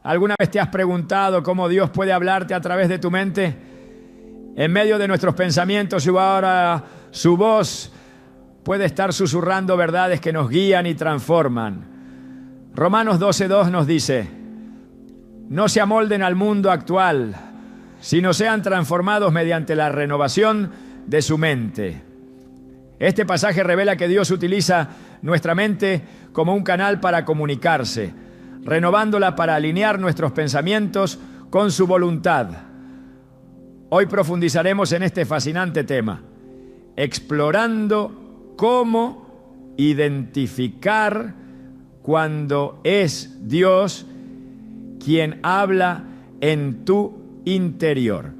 ¿Alguna vez te has preguntado cómo Dios puede hablarte a través de tu mente? En medio de nuestros pensamientos, ahora su voz puede estar susurrando verdades que nos guían y transforman. Romanos 12:2 nos dice: no se amolden al mundo actual, sino sean transformados mediante la renovación de su mente. Este pasaje revela que Dios utiliza nuestra mente como un canal para comunicarse, renovándola para alinear nuestros pensamientos con su voluntad. Hoy profundizaremos en este fascinante tema, explorando cómo identificar cuando es Dios quien habla en tu interior.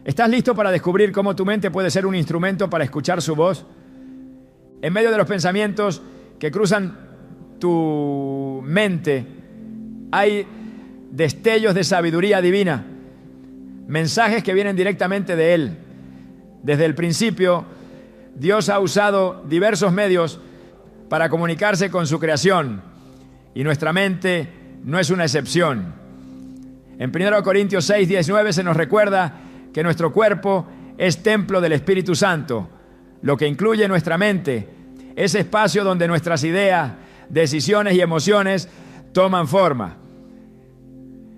¿Estás listo para descubrir cómo tu mente puede ser un instrumento para escuchar su voz? En medio de los pensamientos que cruzan tu mente, hay destellos de sabiduría divina, mensajes que vienen directamente de Él. Desde el principio, Dios ha usado diversos medios para comunicarse con su creación, y nuestra mente no es una excepción. En 1 Corintios 6:19 se nos recuerda que nuestro cuerpo es templo del Espíritu Santo, lo que incluye nuestra mente, ese espacio donde nuestras ideas, decisiones y emociones toman forma.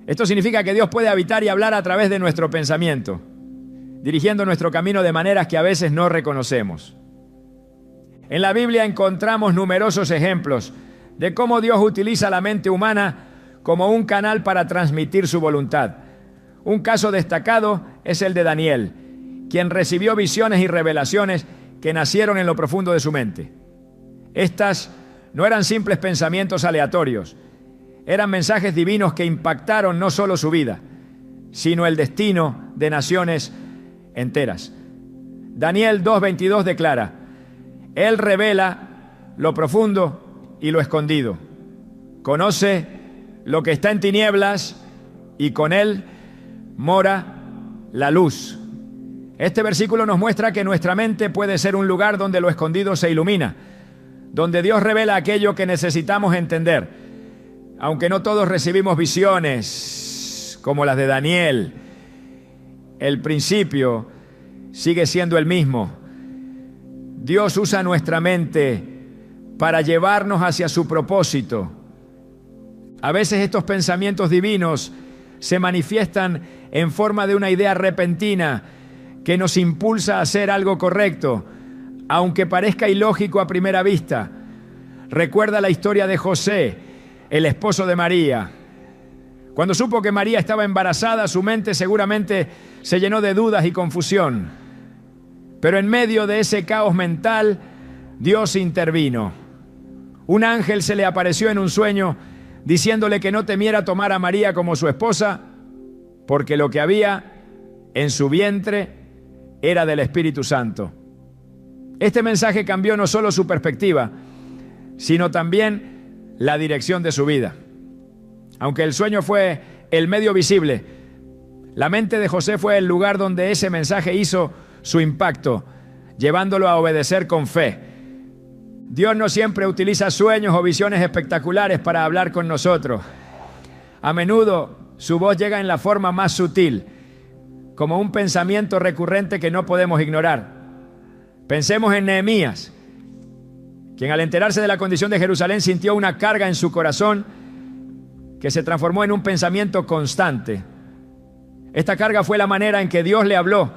Esto significa que Dios puede habitar y hablar a través de nuestro pensamiento, dirigiendo nuestro camino de maneras que a veces no reconocemos. En la Biblia encontramos numerosos ejemplos de cómo Dios utiliza la mente humana como un canal para transmitir su voluntad. Un caso destacado es el de Daniel, quien recibió visiones y revelaciones que nacieron en lo profundo de su mente. Estas no eran simples pensamientos aleatorios, eran mensajes divinos que impactaron no solo su vida, sino el destino de naciones enteras. Daniel 2:22 declara: Él revela lo profundo y lo escondido. Conoce lo que está en tinieblas y con Él mora la luz. Este versículo nos muestra que nuestra mente puede ser un lugar donde lo escondido se ilumina, donde Dios revela aquello que necesitamos entender. Aunque no todos recibimos visiones como las de Daniel, el principio sigue siendo el mismo. Dios usa nuestra mente para llevarnos hacia su propósito. A veces estos pensamientos divinos se manifiestan en forma de una idea repentina que nos impulsa a hacer algo correcto, aunque parezca ilógico a primera vista. Recuerda la historia de José, el esposo de María. Cuando supo que María estaba embarazada, su mente seguramente se llenó de dudas y confusión. Pero en medio de ese caos mental, Dios intervino. Un ángel se le apareció en un sueño diciéndole que no temiera tomar a María como su esposa, porque lo que había en su vientre era del Espíritu Santo. Este mensaje cambió no solo su perspectiva, sino también la dirección de su vida. Aunque el sueño fue el medio visible, la mente de José fue el lugar donde ese mensaje hizo su impacto, llevándolo a obedecer con fe. Dios no siempre utiliza sueños o visiones espectaculares para hablar con nosotros. A menudo su voz llega en la forma más sutil, como un pensamiento recurrente que no podemos ignorar. Pensemos en Nehemías, quien al enterarse de la condición de Jerusalén sintió una carga en su corazón que se transformó en un pensamiento constante. Esta carga fue la manera en que Dios le habló,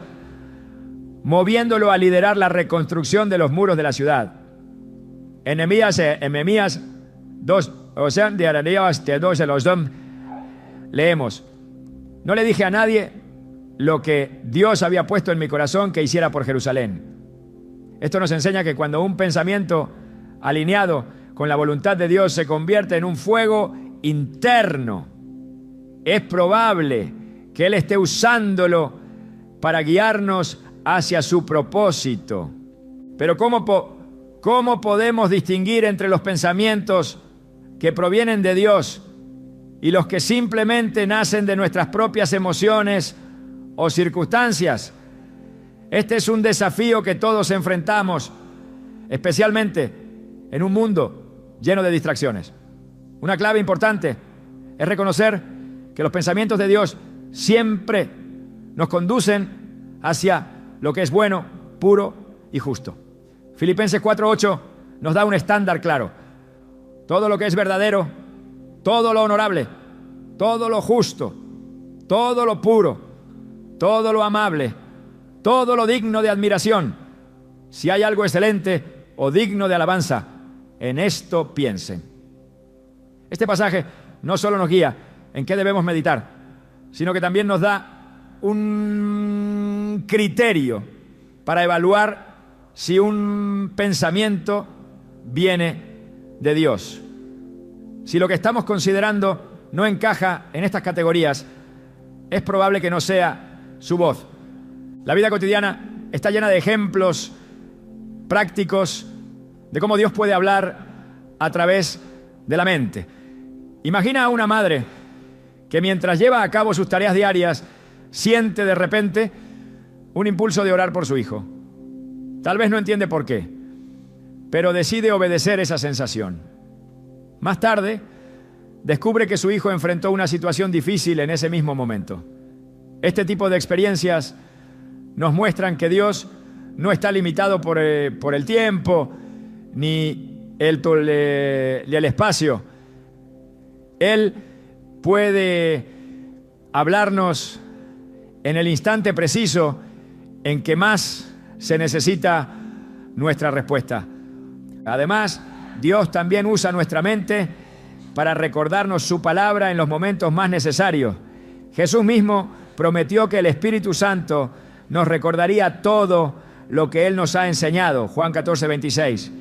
moviéndolo a liderar la reconstrucción de los muros de la ciudad. En Nehemías 2, leemos: no le dije a nadie lo que Dios había puesto en mi corazón que hiciera por Jerusalén. Esto nos enseña que cuando un pensamiento alineado con la voluntad de Dios se convierte en un fuego interno, es probable que Él esté usándolo para guiarnos hacia su propósito. Pero ¿cómo podemos distinguir entre los pensamientos que provienen de Dios y los que simplemente nacen de nuestras propias emociones o circunstancias? Este es un desafío que todos enfrentamos, especialmente en un mundo lleno de distracciones. Una clave importante Es reconocer que los pensamientos de Dios siempre nos conducen hacia lo que es bueno, puro y justo. Filipenses 4:8 nos da un estándar claro. Todo lo que es verdadero, todo lo honorable, todo lo justo, todo lo puro, todo lo amable, todo lo digno de admiración. Si hay algo excelente o digno de alabanza, en esto piensen. Este pasaje no solo nos guía en qué debemos meditar, sino que también nos da un criterio para evaluar si un pensamiento viene de Dios. Si lo que estamos considerando no encaja en estas categorías, es probable que no sea su voz. La vida cotidiana está llena de ejemplos prácticos de cómo Dios puede hablar a través de la mente. Imagina a una madre que mientras lleva a cabo sus tareas diarias, siente de repente un impulso de orar por su hijo. Tal vez no entiende por qué, pero decide obedecer esa sensación. Más tarde, descubre que su hijo enfrentó una situación difícil en ese mismo momento. Este tipo de experiencias nos muestran que Dios no está limitado por el tiempo ni el espacio. Él puede hablarnos en el instante preciso en que más se necesita nuestra respuesta. Además, Dios también usa nuestra mente para recordarnos su palabra en los momentos más necesarios. Jesús mismo prometió que el Espíritu Santo nos recordaría todo lo que Él nos ha enseñado. Juan 14:26.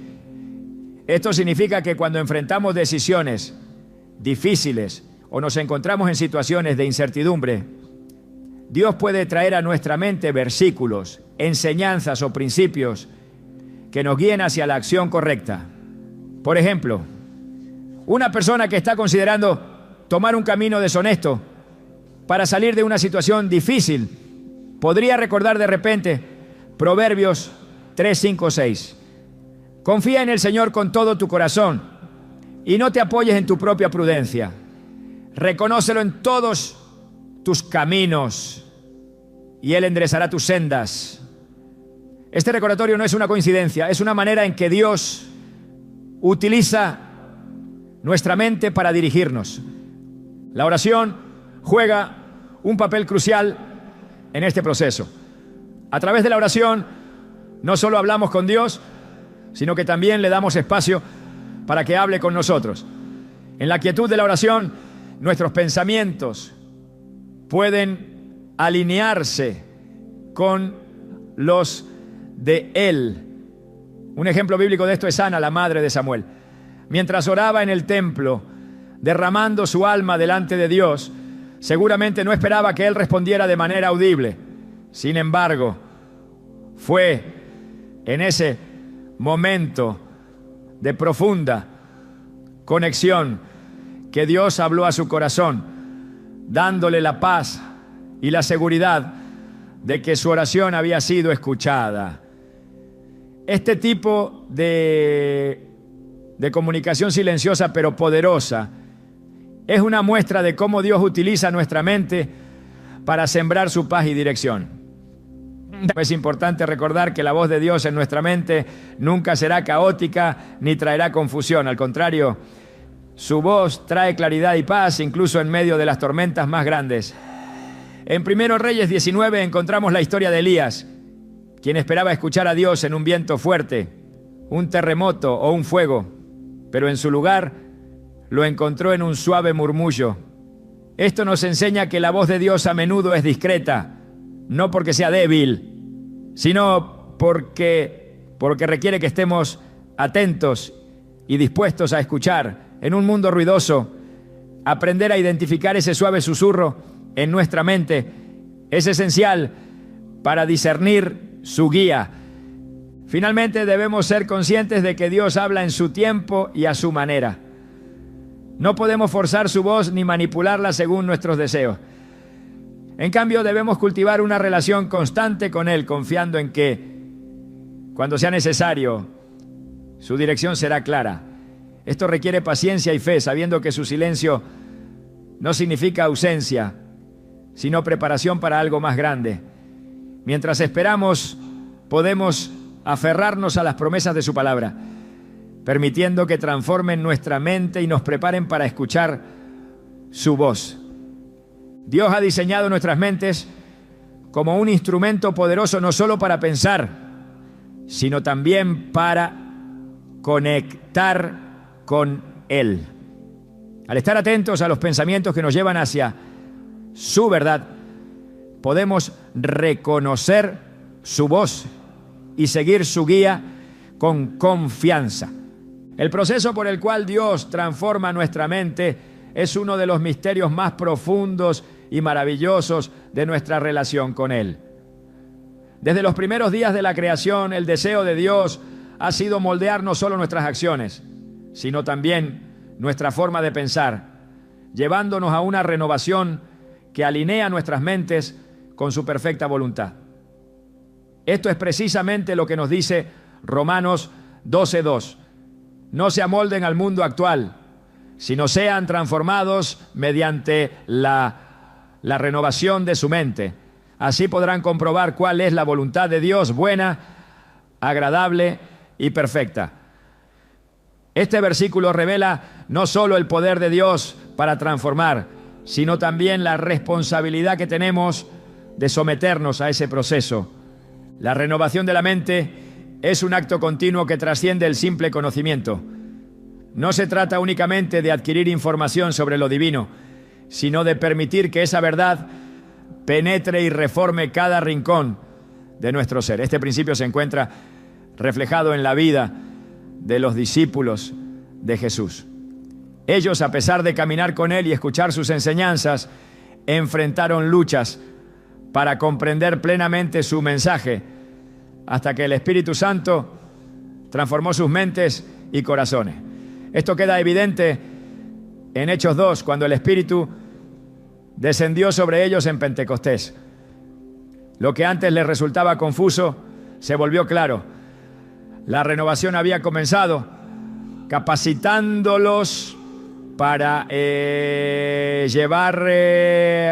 Esto significa que cuando enfrentamos decisiones difíciles o nos encontramos en situaciones de incertidumbre, Dios puede traer a nuestra mente versículos, enseñanzas o principios que nos guíen hacia la acción correcta. Por ejemplo, una persona que está considerando tomar un camino deshonesto para salir de una situación difícil podría recordar de repente Proverbios 3, 5, 6. Confía en el Señor con todo tu corazón y no te apoyes en tu propia prudencia. Reconócelo en todos tus caminos y Él enderezará tus sendas. Este recordatorio no es una coincidencia, es una manera en que Dios utiliza nuestra mente para dirigirnos. La oración juega un papel crucial en este proceso. A través de la oración no solo hablamos con Dios, sino que también le damos espacio para que hable con nosotros. En la quietud de la oración, nuestros pensamientos pueden alinearse con los de Él. Un ejemplo bíblico de esto es Ana, la madre de Samuel. Mientras oraba en el templo, derramando su alma delante de Dios, seguramente no esperaba que Él respondiera de manera audible. Sin embargo, fue en ese momento de profunda conexión que Dios habló a su corazón, dándole la paz y la seguridad de que su oración había sido escuchada. Este tipo de comunicación silenciosa pero poderosa es una muestra de cómo Dios utiliza nuestra mente para sembrar su paz y dirección. Es importante recordar que la voz de Dios en nuestra mente nunca será caótica ni traerá confusión. Al contrario, su voz trae claridad y paz incluso en medio de las tormentas más grandes. En 1 Reyes 19 encontramos la historia de Elías, quien esperaba escuchar a Dios en un viento fuerte, un terremoto o un fuego, pero en su lugar lo encontró en un suave murmullo. Esto nos enseña que la voz de Dios a menudo es discreta, no porque sea débil, sino porque requiere que estemos atentos y dispuestos a escuchar. En un mundo ruidoso, aprender a identificar ese suave susurro en nuestra mente es esencial para discernir su guía. Finalmente, debemos ser conscientes de que Dios habla en su tiempo y a su manera. No podemos forzar su voz ni manipularla según nuestros deseos. En cambio, debemos cultivar una relación constante con Él, confiando en que, cuando sea necesario, su dirección será clara. Esto requiere paciencia y fe, sabiendo que su silencio no significa ausencia, sino preparación para algo más grande. Mientras esperamos, podemos aferrarnos a las promesas de su palabra, permitiendo que transformen nuestra mente y nos preparen para escuchar su voz. Dios ha diseñado nuestras mentes como un instrumento poderoso no solo para pensar, sino también para conectar con Él. Al estar atentos a los pensamientos que nos llevan hacia su verdad, podemos reconocer su voz y seguir su guía con confianza. El proceso por el cual Dios transforma nuestra mente es uno de los misterios más profundos y maravillosos de nuestra relación con Él. Desde los primeros días de la creación, el deseo de Dios ha sido moldear no solo nuestras acciones, sino también nuestra forma de pensar, llevándonos a una renovación que alinea nuestras mentes con su perfecta voluntad. Esto es precisamente lo que nos dice Romanos 12:2. No se amolden al mundo actual, sino sean transformados mediante la renovación de su mente. Así podrán comprobar cuál es la voluntad de Dios, buena, agradable y perfecta. Este versículo revela no solo el poder de Dios para transformar, sino también la responsabilidad que tenemos de someternos a ese proceso. La renovación de la mente es un acto continuo que trasciende el simple conocimiento. No se trata únicamente de adquirir información sobre lo divino, sino de permitir que esa verdad penetre y reforme cada rincón de nuestro ser. Este principio se encuentra reflejado en la vida de los discípulos de Jesús. Ellos, a pesar de caminar con Él y escuchar sus enseñanzas, enfrentaron luchas para comprender plenamente su mensaje, hasta que el Espíritu Santo transformó sus mentes y corazones. Esto queda evidente en Hechos 2, cuando el Espíritu descendió sobre ellos en Pentecostés. Lo que antes les resultaba confuso se volvió claro. La renovación había comenzado, capacitándolos para llevar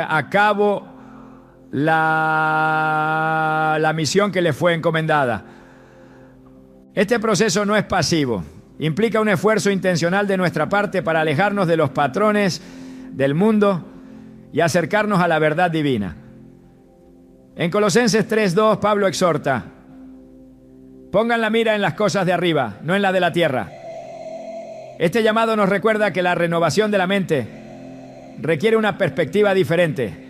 a cabo la misión que les fue encomendada. Este proceso no es pasivo, implica un esfuerzo intencional de nuestra parte para alejarnos de los patrones del mundo y acercarnos a la verdad divina. En Colosenses 3:2, Pablo exhorta: pongan la mira en las cosas de arriba, no en la de la tierra. Este llamado nos recuerda que la renovación de la mente requiere una perspectiva diferente,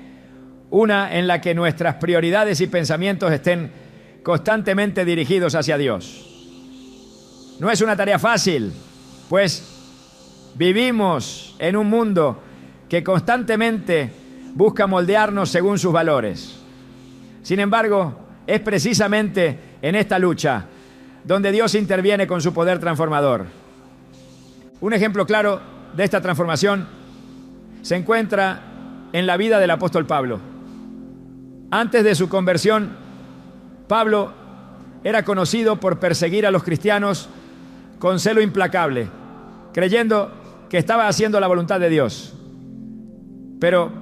una en la que nuestras prioridades y pensamientos estén constantemente dirigidos hacia Dios. No es una tarea fácil, pues vivimos en un mundo que constantemente busca moldearnos según sus valores. Sin embargo, es precisamente en esta lucha donde Dios interviene con su poder transformador. Un ejemplo claro de esta transformación se encuentra en la vida del apóstol Pablo. Antes de su conversión, Pablo era conocido por perseguir a los cristianos con celo implacable, creyendo que estaba haciendo la voluntad de Dios. Pero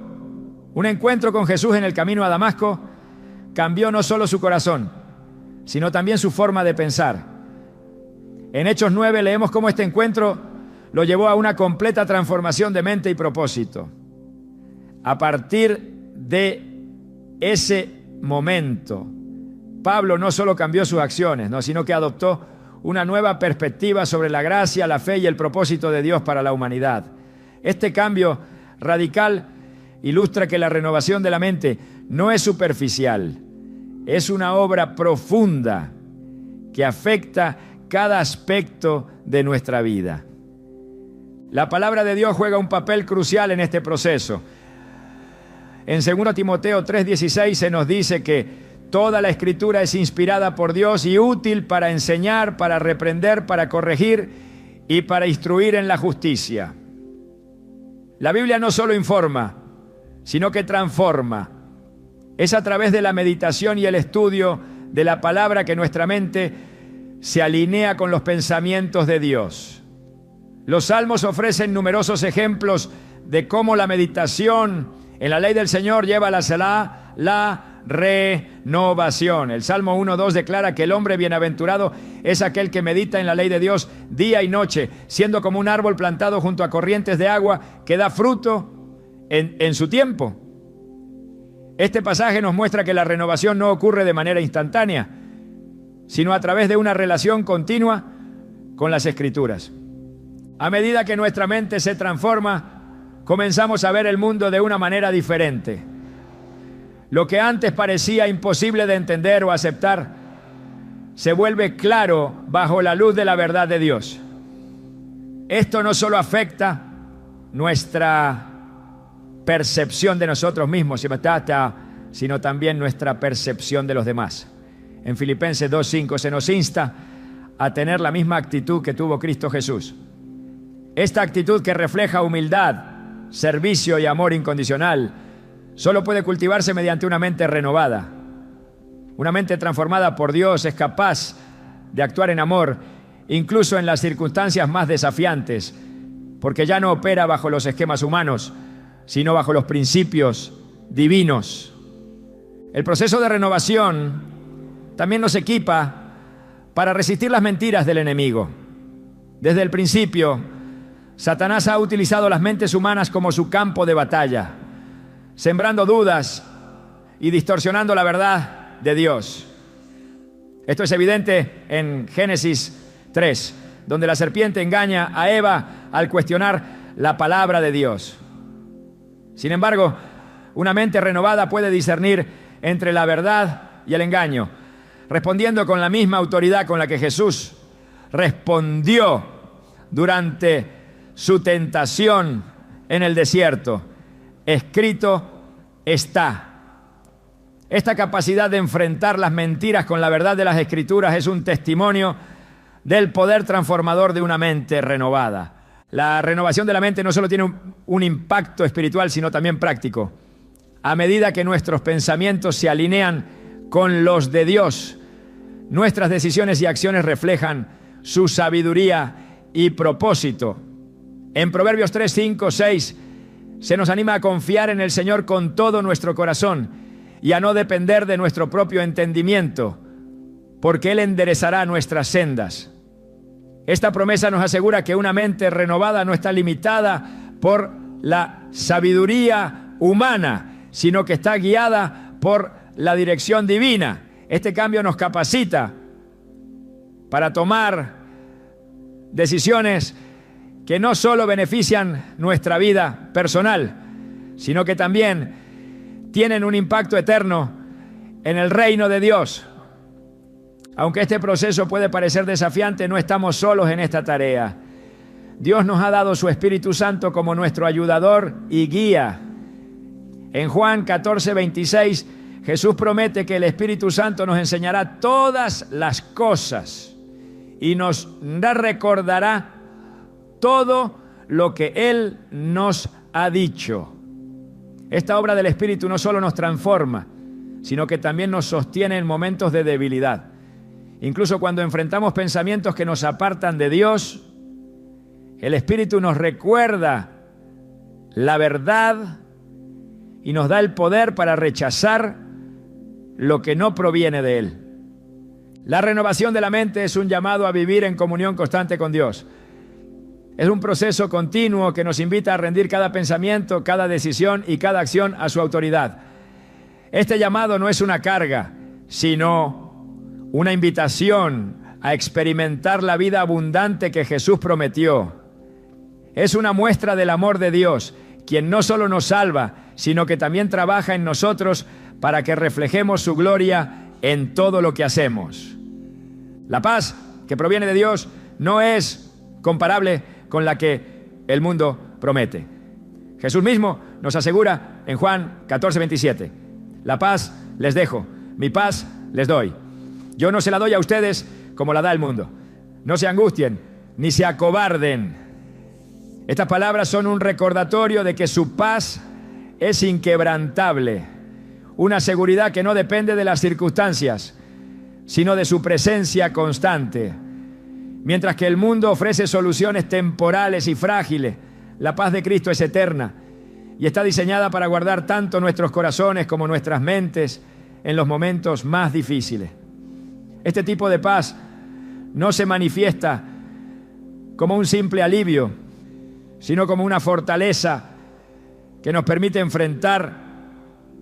un encuentro con Jesús en el camino a Damasco cambió no solo su corazón, sino también su forma de pensar. En Hechos 9 leemos cómo este encuentro lo llevó a una completa transformación de mente y propósito. A partir de ese momento, Pablo no solo cambió sus acciones, sino que adoptó una nueva perspectiva sobre la gracia, la fe y el propósito de Dios para la humanidad. Este cambio radical ilustra que la renovación de la mente no es superficial, es una obra profunda que afecta cada aspecto de nuestra vida. La palabra de Dios juega un papel crucial en este proceso. En 2 Timoteo 3:16 se nos dice que toda la Escritura es inspirada por Dios y útil para enseñar, para reprender, para corregir y para instruir en la justicia. La Biblia no solo informa, sino que transforma. Es a través de la meditación y el estudio de la palabra que nuestra mente se alinea con los pensamientos de Dios. Los salmos ofrecen numerosos ejemplos de cómo la meditación en la ley del Señor lleva a la renovación. El Salmo 1:2 declara que el hombre bienaventurado es aquel que medita en la ley de Dios día y noche, siendo como un árbol plantado junto a corrientes de agua que da fruto en su tiempo. Este pasaje nos muestra que la renovación no ocurre de manera instantánea, sino a través de una relación continua con las Escrituras. A medida que nuestra mente se transforma, comenzamos a ver el mundo de una manera diferente. Lo que antes parecía imposible de entender o aceptar, se vuelve claro bajo la luz de la verdad de Dios. Esto no solo afecta nuestra percepción de nosotros mismos, sino también nuestra percepción de los demás. En Filipenses 2:5 se nos insta a tener la misma actitud que tuvo Cristo Jesús. Esta actitud, que refleja humildad, servicio y amor incondicional, solo puede cultivarse mediante una mente renovada. Una mente transformada por Dios es capaz de actuar en amor, incluso en las circunstancias más desafiantes, porque ya no opera bajo los esquemas humanos, sino bajo los principios divinos. El proceso de renovación también nos equipa para resistir las mentiras del enemigo. Desde el principio, Satanás ha utilizado las mentes humanas como su campo de batalla, sembrando dudas y distorsionando la verdad de Dios. Esto es evidente en Génesis 3, donde la serpiente engaña a Eva al cuestionar la palabra de Dios. Sin embargo, una mente renovada puede discernir entre la verdad y el engaño, respondiendo con la misma autoridad con la que Jesús respondió durante su tentación en el desierto. Escrito está. Esta capacidad de enfrentar las mentiras con la verdad de las Escrituras es un testimonio del poder transformador de una mente renovada. La renovación de la mente no solo tiene un impacto espiritual, sino también práctico. A medida que nuestros pensamientos se alinean con los de Dios, nuestras decisiones y acciones reflejan su sabiduría y propósito. En Proverbios 3, 5, 6 se nos anima a confiar en el Señor con todo nuestro corazón y a no depender de nuestro propio entendimiento, porque Él enderezará nuestras sendas. Esta promesa nos asegura que una mente renovada no está limitada por la sabiduría humana, sino que está guiada por la dirección divina. Este cambio nos capacita para tomar decisiones que no solo benefician nuestra vida personal, sino que también tienen un impacto eterno en el reino de Dios. Aunque este proceso puede parecer desafiante, no estamos solos en esta tarea. Dios nos ha dado su Espíritu Santo como nuestro ayudador y guía. En Juan 14, 26, Jesús promete que el Espíritu Santo nos enseñará todas las cosas y nos recordará todo lo que Él nos ha dicho. Esta obra del Espíritu no solo nos transforma, sino que también nos sostiene en momentos de debilidad. Incluso cuando enfrentamos pensamientos que nos apartan de Dios, el Espíritu nos recuerda la verdad y nos da el poder para rechazar lo que no proviene de Él. La renovación de la mente es un llamado a vivir en comunión constante con Dios. Es un proceso continuo que nos invita a rendir cada pensamiento, cada decisión y cada acción a su autoridad. Este llamado no es una carga, sino una invitación a experimentar la vida abundante que Jesús prometió. Es una muestra del amor de Dios, quien no solo nos salva, sino que también trabaja en nosotros para que reflejemos su gloria en todo lo que hacemos. La paz que proviene de Dios no es comparable con la que el mundo promete. Jesús mismo nos asegura en Juan 14, 27, la paz les dejo, mi paz les doy. Yo no se la doy a ustedes como la da el mundo. No se angustien, ni se acobarden. Estas palabras son un recordatorio de que su paz es inquebrantable. Una seguridad que no depende de las circunstancias, sino de su presencia constante. Mientras que el mundo ofrece soluciones temporales y frágiles, La paz de Cristo es eterna y está diseñada para guardar tanto nuestros corazones como nuestras mentes en los momentos más difíciles. Este tipo de paz no se manifiesta como un simple alivio, sino como una fortaleza que nos permite enfrentar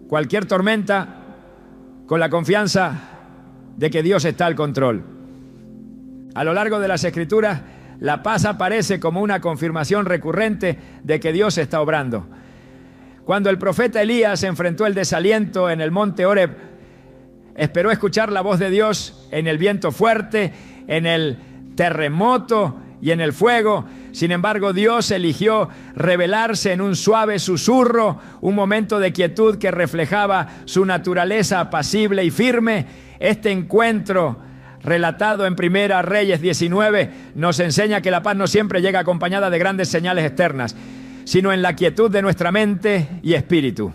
cualquier tormenta con la confianza de que Dios está al control. A lo largo de las Escrituras, la paz aparece como una confirmación recurrente de que Dios está obrando. Cuando el profeta Elías enfrentó el desaliento en el monte Horeb, esperó escuchar la voz de Dios en el viento fuerte, en el terremoto y en el fuego. Sin embargo, Dios eligió revelarse en un suave susurro, un momento de quietud que reflejaba su naturaleza apacible y firme. Este encuentro, relatado en Primera Reyes 19, nos enseña que la paz no siempre llega acompañada de grandes señales externas, sino en la quietud de nuestra mente y espíritu.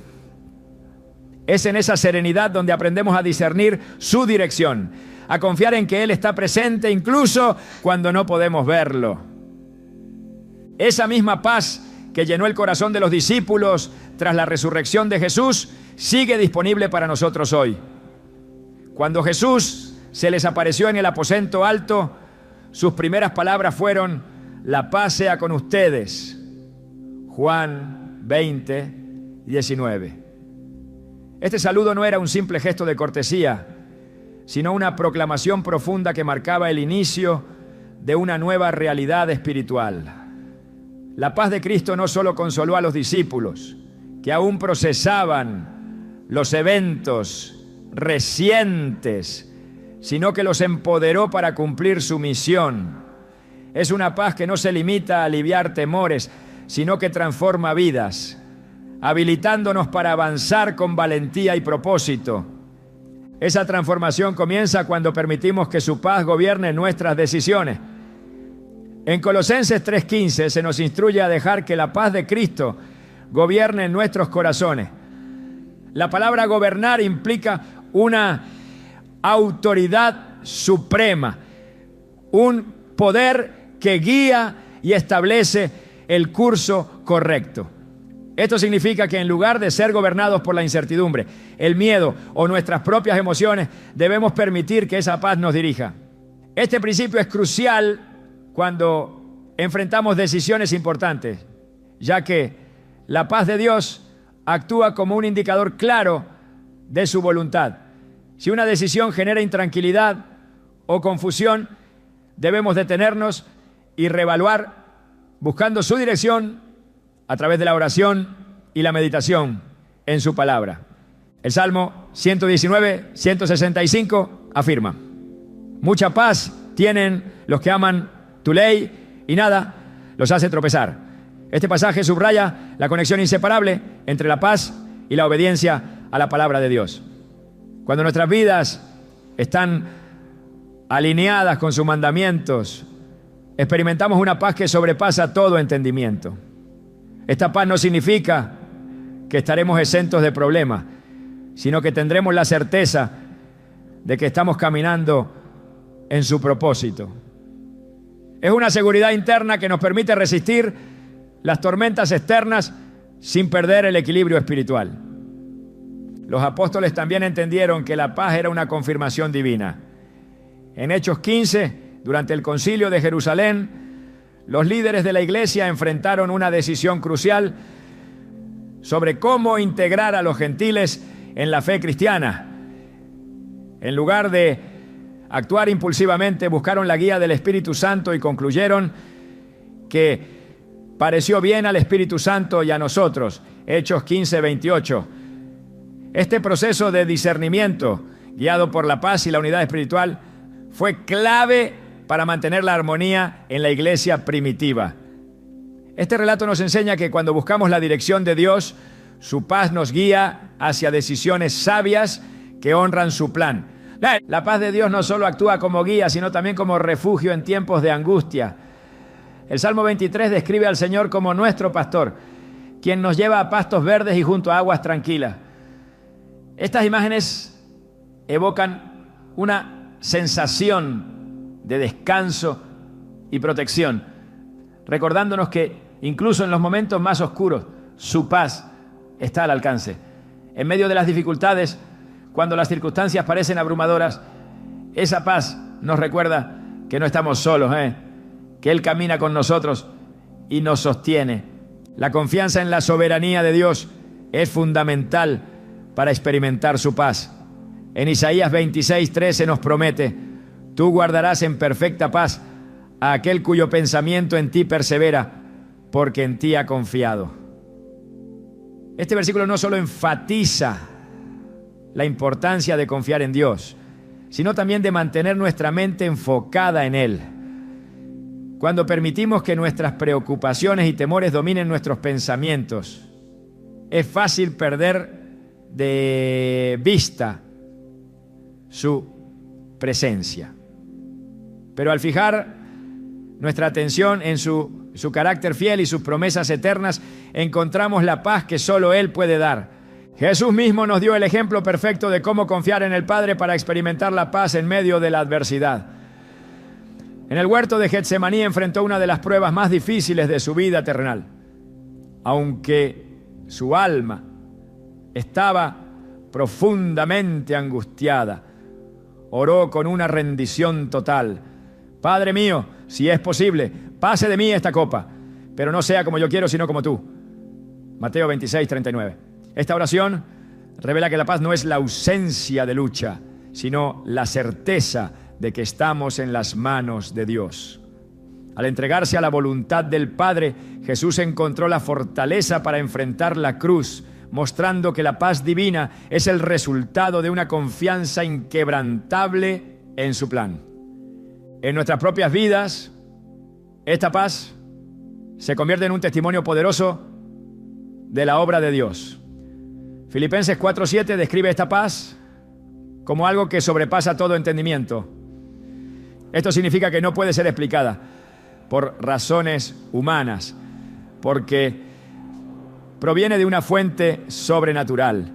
Es en esa serenidad donde aprendemos a discernir su dirección, a confiar en que Él está presente incluso cuando no podemos verlo. Esa misma paz que llenó el corazón de los discípulos tras la resurrección de Jesús sigue disponible para nosotros hoy. Cuando Jesús se les apareció en el aposento alto, sus primeras palabras fueron: la paz sea con ustedes. Juan 20, 19. Este saludo no era un simple gesto de cortesía, sino una proclamación profunda que marcaba el inicio de una nueva realidad espiritual. La paz de Cristo no solo consoló a los discípulos, que aún procesaban los eventos recientes, sino que los empoderó para cumplir su misión. Es una paz que no se limita a aliviar temores, sino que transforma vidas, habilitándonos para avanzar con valentía y propósito. Esa transformación comienza cuando permitimos que su paz gobierne nuestras decisiones. En Colosenses 3:15 se nos instruye a dejar que la paz de Cristo gobierne en nuestros corazones. La palabra gobernar implica una autoridad suprema, un poder que guía y establece el curso correcto. Esto significa que en lugar de ser gobernados por la incertidumbre, el miedo o nuestras propias emociones, debemos permitir que esa paz nos dirija. Este principio es crucial cuando enfrentamos decisiones importantes, ya que la paz de Dios actúa como un indicador claro de su voluntad. Si una decisión genera intranquilidad o confusión, debemos detenernos y reevaluar buscando su dirección a través de la oración y la meditación en su palabra. El Salmo 119, 165 afirma: mucha paz tienen los que aman tu ley y nada los hace tropezar. Este pasaje subraya la conexión inseparable entre la paz y la obediencia a la palabra de Dios. Cuando nuestras vidas están alineadas con sus mandamientos, experimentamos una paz que sobrepasa todo entendimiento. Esta paz no significa que estaremos exentos de problemas, sino que tendremos la certeza de que estamos caminando en su propósito. Es una seguridad interna que nos permite resistir las tormentas externas sin perder el equilibrio espiritual. Los apóstoles también entendieron que la paz era una confirmación divina. En Hechos 15, durante el Concilio de Jerusalén, los líderes de la iglesia enfrentaron una decisión crucial sobre cómo integrar a los gentiles en la fe cristiana. En lugar de actuar impulsivamente, buscaron la guía del Espíritu Santo y concluyeron que pareció bien al Espíritu Santo y a nosotros. Hechos 15, 28. Este proceso de discernimiento, guiado por la paz y la unidad espiritual, fue clave para mantener la armonía en la iglesia primitiva. Este relato nos enseña que cuando buscamos la dirección de Dios, su paz nos guía hacia decisiones sabias que honran su plan. La paz de Dios no solo actúa como guía, sino también como refugio en tiempos de angustia. El Salmo 23 describe al Señor como nuestro pastor, quien nos lleva a pastos verdes y junto a aguas tranquilas. Estas imágenes evocan una sensación de descanso y protección, recordándonos que Incluso en los momentos más oscuros, su paz está al alcance. En medio de las dificultades, cuando las circunstancias parecen abrumadoras, esa paz nos recuerda que no estamos solos, que Él camina con nosotros y nos sostiene. La confianza en la soberanía de Dios es fundamental para experimentar su paz. En Isaías 26:13 nos promete: tú guardarás en perfecta paz a aquel cuyo pensamiento en ti persevera, porque en ti ha confiado. Este versículo no solo enfatiza la importancia de confiar en Dios, sino también de mantener nuestra mente enfocada en Él. Cuando permitimos que nuestras preocupaciones y temores dominen nuestros pensamientos, es fácil perder de vista su presencia. Pero al fijar nuestra atención en su carácter fiel y sus promesas eternas, encontramos la paz que solo Él puede dar. Jesús mismo nos dio el ejemplo perfecto de cómo confiar en el Padre para experimentar la paz en medio de la adversidad. En el huerto de Getsemaní enfrentó una de las pruebas más difíciles de su vida terrenal. Aunque su alma estaba profundamente angustiada, oró con una rendición total. Padre mío, si es posible, pase de mí esta copa, pero no sea como yo quiero, sino como tú. Mateo 26:39. Esta oración revela que la paz no es la ausencia de lucha, sino la certeza de que estamos en las manos de Dios. Al entregarse a la voluntad del Padre, Jesús encontró la fortaleza para enfrentar la cruz, mostrando que la paz divina es el resultado de una confianza inquebrantable en su plan. En nuestras propias vidas, esta paz se convierte en un testimonio poderoso de la obra de Dios. Filipenses 4:7 describe esta paz como algo que sobrepasa todo entendimiento. Esto significa que no puede ser explicada por razones humanas, porque proviene de una fuente sobrenatural.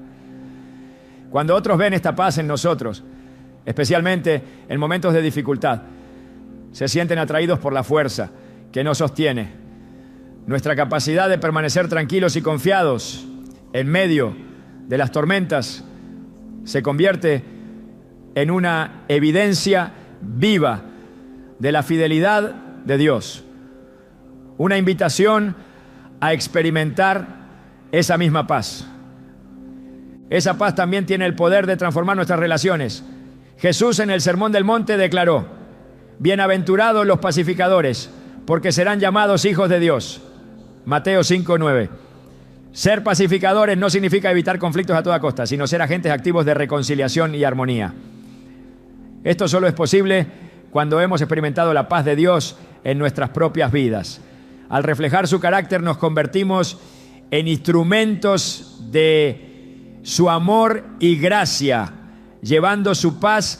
Cuando otros ven esta paz en nosotros, especialmente en momentos de dificultad, se sienten atraídos por la fuerza que nos sostiene. Nuestra capacidad de permanecer tranquilos y confiados en medio de las tormentas se convierte en una evidencia viva de la fidelidad de Dios. Una invitación a experimentar esa misma paz. Esa paz también tiene el poder de transformar nuestras relaciones. Jesús en el Sermón del Monte declaró: bienaventurados los pacificadores, porque serán llamados hijos de Dios. Mateo 5:9. Ser pacificadores no significa evitar conflictos a toda costa, sino ser agentes activos de reconciliación y armonía. Esto solo es posible cuando hemos experimentado la paz de Dios en nuestras propias vidas. Al reflejar su carácter nos convertimos en instrumentos de su amor y gracia, llevando su paz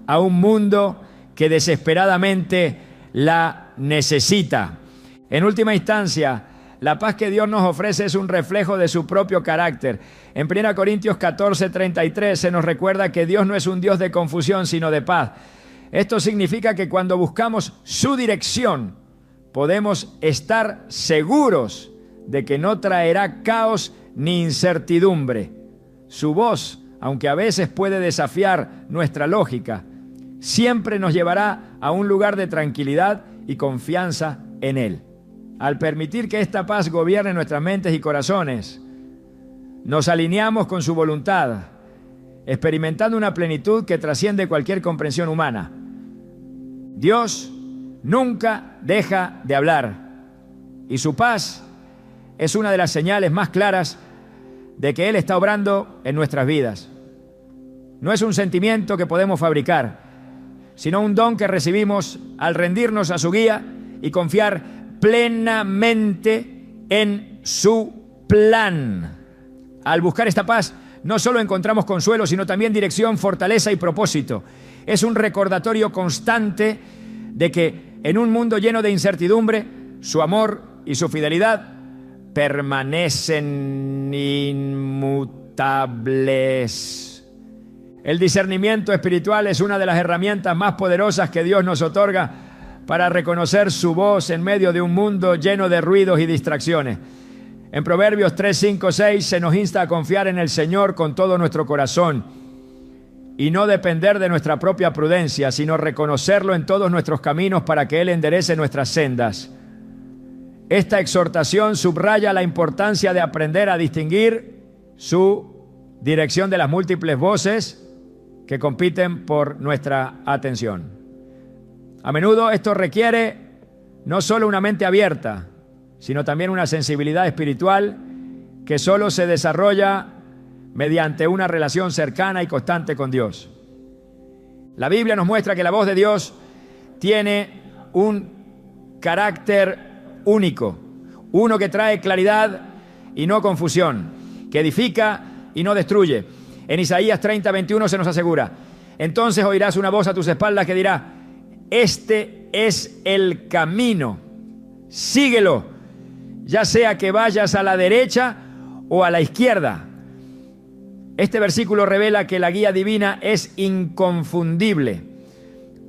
a un mundo que desesperadamente la necesita. En última instancia, la paz que Dios nos ofrece es un reflejo de su propio carácter. En 1 Corintios 14:33 se nos recuerda que Dios no es un Dios de confusión, sino de paz. Esto significa que cuando buscamos su dirección, podemos estar seguros de que no traerá caos ni incertidumbre. Su voz, aunque a veces puede desafiar nuestra lógica, siempre nos llevará a un lugar de tranquilidad y confianza en Él. Al permitir que esta paz gobierne nuestras mentes y corazones, nos alineamos con su voluntad, experimentando una plenitud que trasciende cualquier comprensión humana. Dios nunca deja de hablar, y su paz es una de las señales más claras de que Él está obrando en nuestras vidas. No es un sentimiento que podemos fabricar, sino un don que recibimos al rendirnos a su guía y confiar plenamente en su plan. Al buscar esta paz, no solo encontramos consuelo, sino también dirección, fortaleza y propósito. Es un recordatorio constante de que en un mundo lleno de incertidumbre, su amor y su fidelidad permanecen inmutables. El discernimiento espiritual es una de las herramientas más poderosas que Dios nos otorga para reconocer su voz en medio de un mundo lleno de ruidos y distracciones. En Proverbios 3, 5, 6 se nos insta a confiar en el Señor con todo nuestro corazón y no depender de nuestra propia prudencia, sino reconocerlo en todos nuestros caminos para que Él enderece nuestras sendas. Esta exhortación subraya la importancia de aprender a distinguir su dirección de las múltiples voces que compiten por nuestra atención. A menudo esto requiere no solo una mente abierta, sino también una sensibilidad espiritual que solo se desarrolla mediante una relación cercana y constante con Dios. La Biblia nos muestra que la voz de Dios tiene un carácter único, uno que trae claridad y no confusión, que edifica y no destruye. En Isaías 30, 21 se nos asegura: entonces oirás una voz a tus espaldas que dirá: este es el camino, síguelo, ya sea que vayas a la derecha o a la izquierda. Este versículo revela que la guía divina es inconfundible,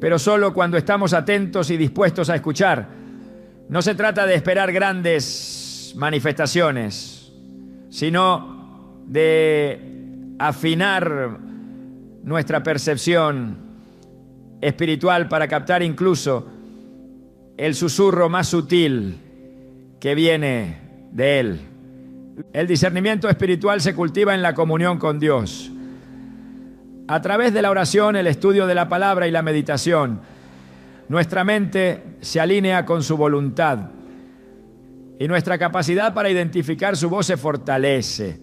pero solo cuando estamos atentos y dispuestos a escuchar. No se trata de esperar grandes manifestaciones, sino de afinar nuestra percepción espiritual para captar incluso el susurro más sutil que viene de Él. El discernimiento espiritual se cultiva en la comunión con Dios. A través de la oración, el estudio de la palabra y la meditación, nuestra mente se alinea con su voluntad y nuestra capacidad para identificar su voz se fortalece.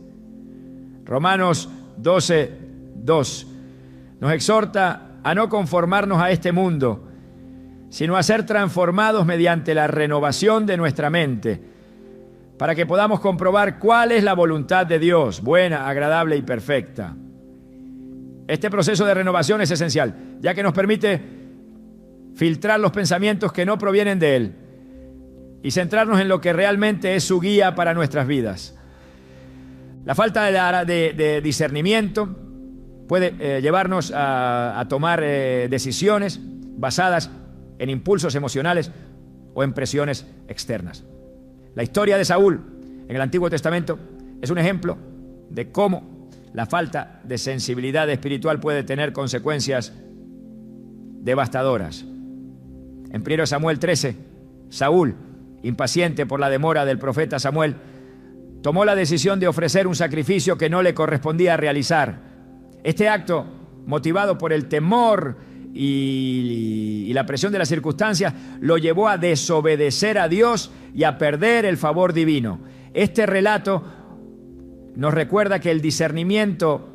Romanos 12, 2 nos exhorta a no conformarnos a este mundo, sino a ser transformados mediante la renovación de nuestra mente, para que podamos comprobar cuál es la voluntad de Dios, buena, agradable y perfecta. Este proceso de renovación es esencial, ya que nos permite filtrar los pensamientos que no provienen de Él y centrarnos en lo que realmente es su guía para nuestras vidas. La falta de discernimiento puede llevarnos a tomar decisiones basadas en impulsos emocionales o en presiones externas. La historia de Saúl en el Antiguo Testamento es un ejemplo de cómo la falta de sensibilidad espiritual puede tener consecuencias devastadoras. En 1 Samuel 13, Saúl, impaciente por la demora del profeta Samuel, tomó la decisión de ofrecer un sacrificio que no le correspondía realizar. Este acto, motivado por el temor y la presión de las circunstancias, lo llevó a desobedecer a Dios y a perder el favor divino. Este relato nos recuerda que el discernimiento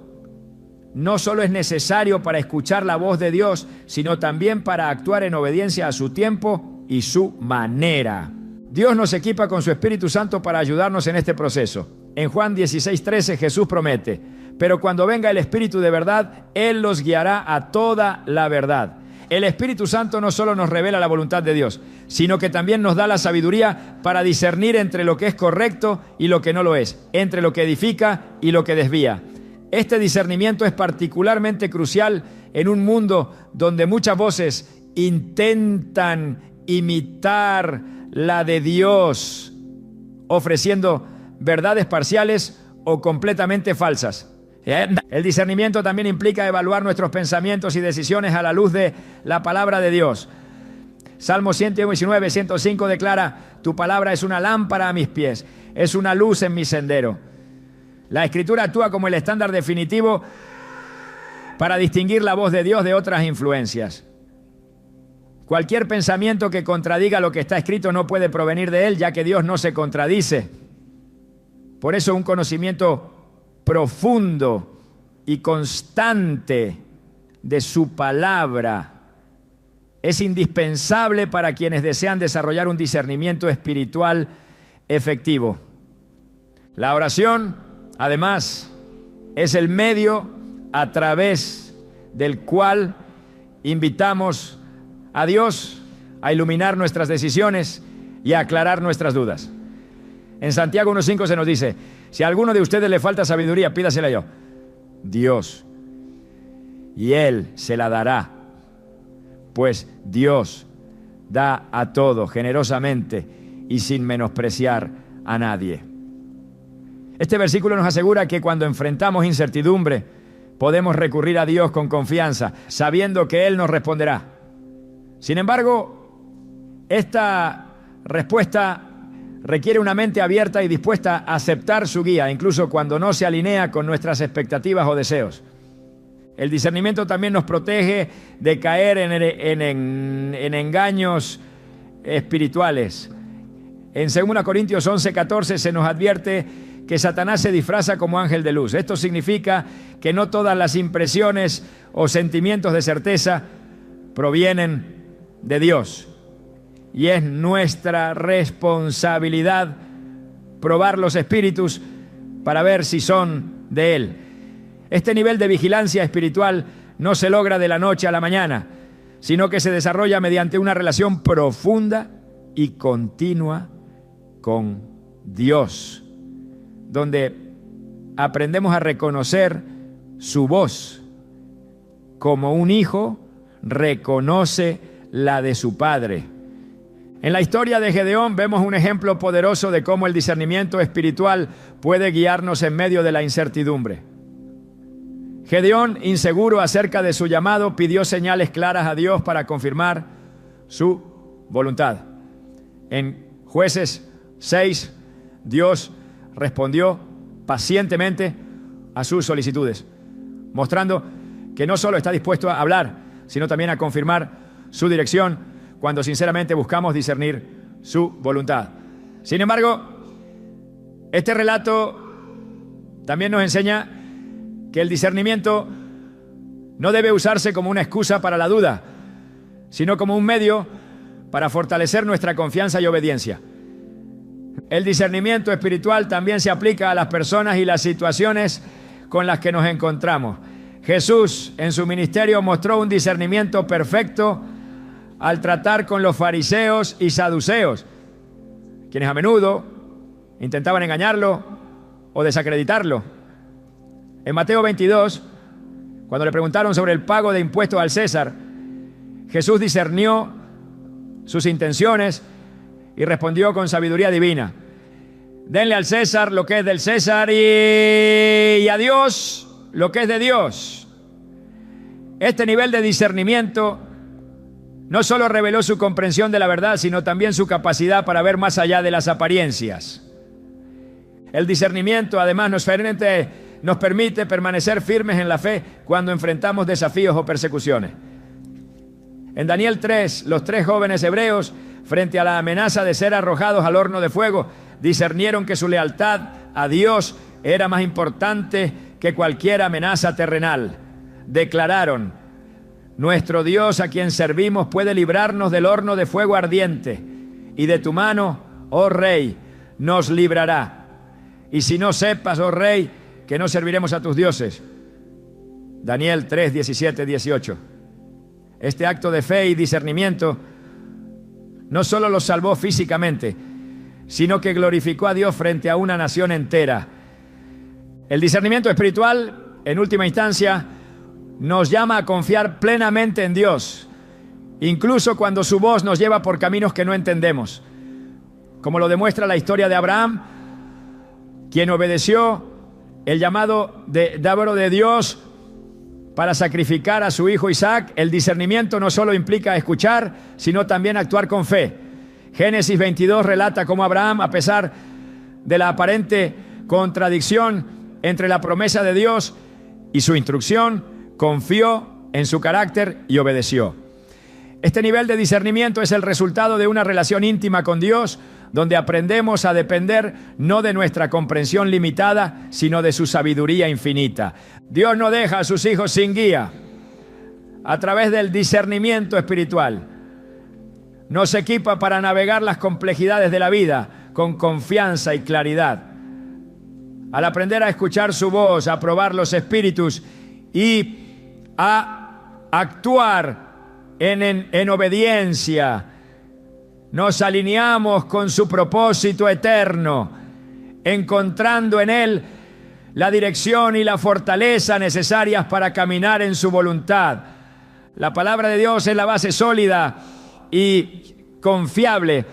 no solo es necesario para escuchar la voz de Dios, sino también para actuar en obediencia a su tiempo y su manera. Dios nos equipa con su Espíritu Santo para ayudarnos en este proceso. En Juan 16:13 Jesús promete: pero cuando venga el Espíritu de verdad, Él los guiará a toda la verdad. El Espíritu Santo no solo nos revela la voluntad de Dios, sino que también nos da la sabiduría para discernir entre lo que es correcto y lo que no lo es, entre lo que edifica y lo que desvía. Este discernimiento es particularmente crucial en un mundo donde muchas voces intentan imitar la de Dios, ofreciendo verdades parciales o completamente falsas. El discernimiento también implica evaluar nuestros pensamientos y decisiones a la luz de la palabra de Dios. Salmo 119, 105 declara: tu palabra es una lámpara a mis pies, es una luz en mi sendero. La Escritura actúa como el estándar definitivo para distinguir la voz de Dios de otras influencias. Cualquier pensamiento que contradiga lo que está escrito no puede provenir de Él, ya que Dios no se contradice. Por eso un conocimiento profundo y constante de su palabra es indispensable para quienes desean desarrollar un discernimiento espiritual efectivo. La oración, además, es el medio a través del cual invitamos a Dios a iluminar nuestras decisiones y a aclarar nuestras dudas. En Santiago 1:5 se nos dice: si a alguno de ustedes le falta sabiduría, pídasela yo, Dios, y Él se la dará, pues Dios da a todos generosamente y sin menospreciar a nadie. Este versículo nos asegura que cuando enfrentamos incertidumbre, podemos recurrir a Dios con confianza, sabiendo que Él nos responderá. Sin embargo, esta respuesta requiere una mente abierta y dispuesta a aceptar su guía, incluso cuando no se alinea con nuestras expectativas o deseos. El discernimiento también nos protege de caer en engaños espirituales. En 2 Corintios 11:14 se nos advierte que Satanás se disfraza como ángel de luz. Esto significa que no todas las impresiones o sentimientos de certeza provienen de Dios. Y es nuestra responsabilidad probar los espíritus para ver si son de Él. Este nivel de vigilancia espiritual no se logra de la noche a la mañana, sino que se desarrolla mediante una relación profunda y continua con Dios, donde aprendemos a reconocer su voz como un hijo reconoce la de su padre. En la historia de Gedeón vemos un ejemplo poderoso de cómo el discernimiento espiritual puede guiarnos en medio de la incertidumbre. Gedeón, inseguro acerca de su llamado, pidió señales claras a Dios para confirmar su voluntad. En Jueces 6, Dios respondió pacientemente a sus solicitudes, mostrando que no solo está dispuesto a hablar, sino también a confirmar su dirección cuando sinceramente buscamos discernir su voluntad. Sin embargo, este relato también nos enseña que el discernimiento no debe usarse como una excusa para la duda, sino como un medio para fortalecer nuestra confianza y obediencia. El discernimiento espiritual también se aplica a las personas y las situaciones con las que nos encontramos. Jesús en su ministerio mostró un discernimiento perfecto al tratar con los fariseos y saduceos, quienes a menudo intentaban engañarlo o desacreditarlo. En Mateo 22, cuando le preguntaron sobre el pago de impuestos al César, Jesús discernió sus intenciones y respondió con sabiduría divina: denle al César lo que es del César y a Dios lo que es de Dios. Este nivel de discernimiento no solo reveló su comprensión de la verdad, sino también su capacidad para ver más allá de las apariencias. El discernimiento además nos permite permanecer firmes en la fe cuando enfrentamos desafíos o persecuciones. En Daniel 3, los 3 jóvenes hebreos, frente a la amenaza de ser arrojados al horno de fuego, discernieron que su lealtad a Dios era más importante que cualquier amenaza terrenal. Declararon: nuestro Dios a quien servimos puede librarnos del horno de fuego ardiente, y de tu mano, oh Rey, nos librará. Y si no sepas, oh Rey, que no serviremos a tus dioses. Daniel 3, 17, 18. Este acto de fe y discernimiento no solo los salvó físicamente, sino que glorificó a Dios frente a una nación entera. El discernimiento espiritual, en última instancia, nos llama a confiar plenamente en Dios, incluso cuando su voz nos lleva por caminos que no entendemos, como lo demuestra la historia de Abraham, quien obedeció el llamado de Dios para sacrificar a su hijo Isaac. El discernimiento no solo implica escuchar, sino también actuar con fe. Génesis 22 relata cómo Abraham, a pesar de la aparente contradicción entre la promesa de Dios y su instrucción, confió en su carácter y obedeció. Este nivel de discernimiento es el resultado de una relación íntima con Dios, donde aprendemos a depender no de nuestra comprensión limitada, sino de su sabiduría infinita. Dios no deja a sus hijos sin guía. A través del discernimiento espiritual, nos equipa para navegar las complejidades de la vida con confianza y claridad. Al aprender a escuchar su voz, a probar los espíritus y a actuar en obediencia, nos alineamos con su propósito eterno, encontrando en Él la dirección y la fortaleza necesarias para caminar en su voluntad. La palabra de Dios es la base sólida y confiable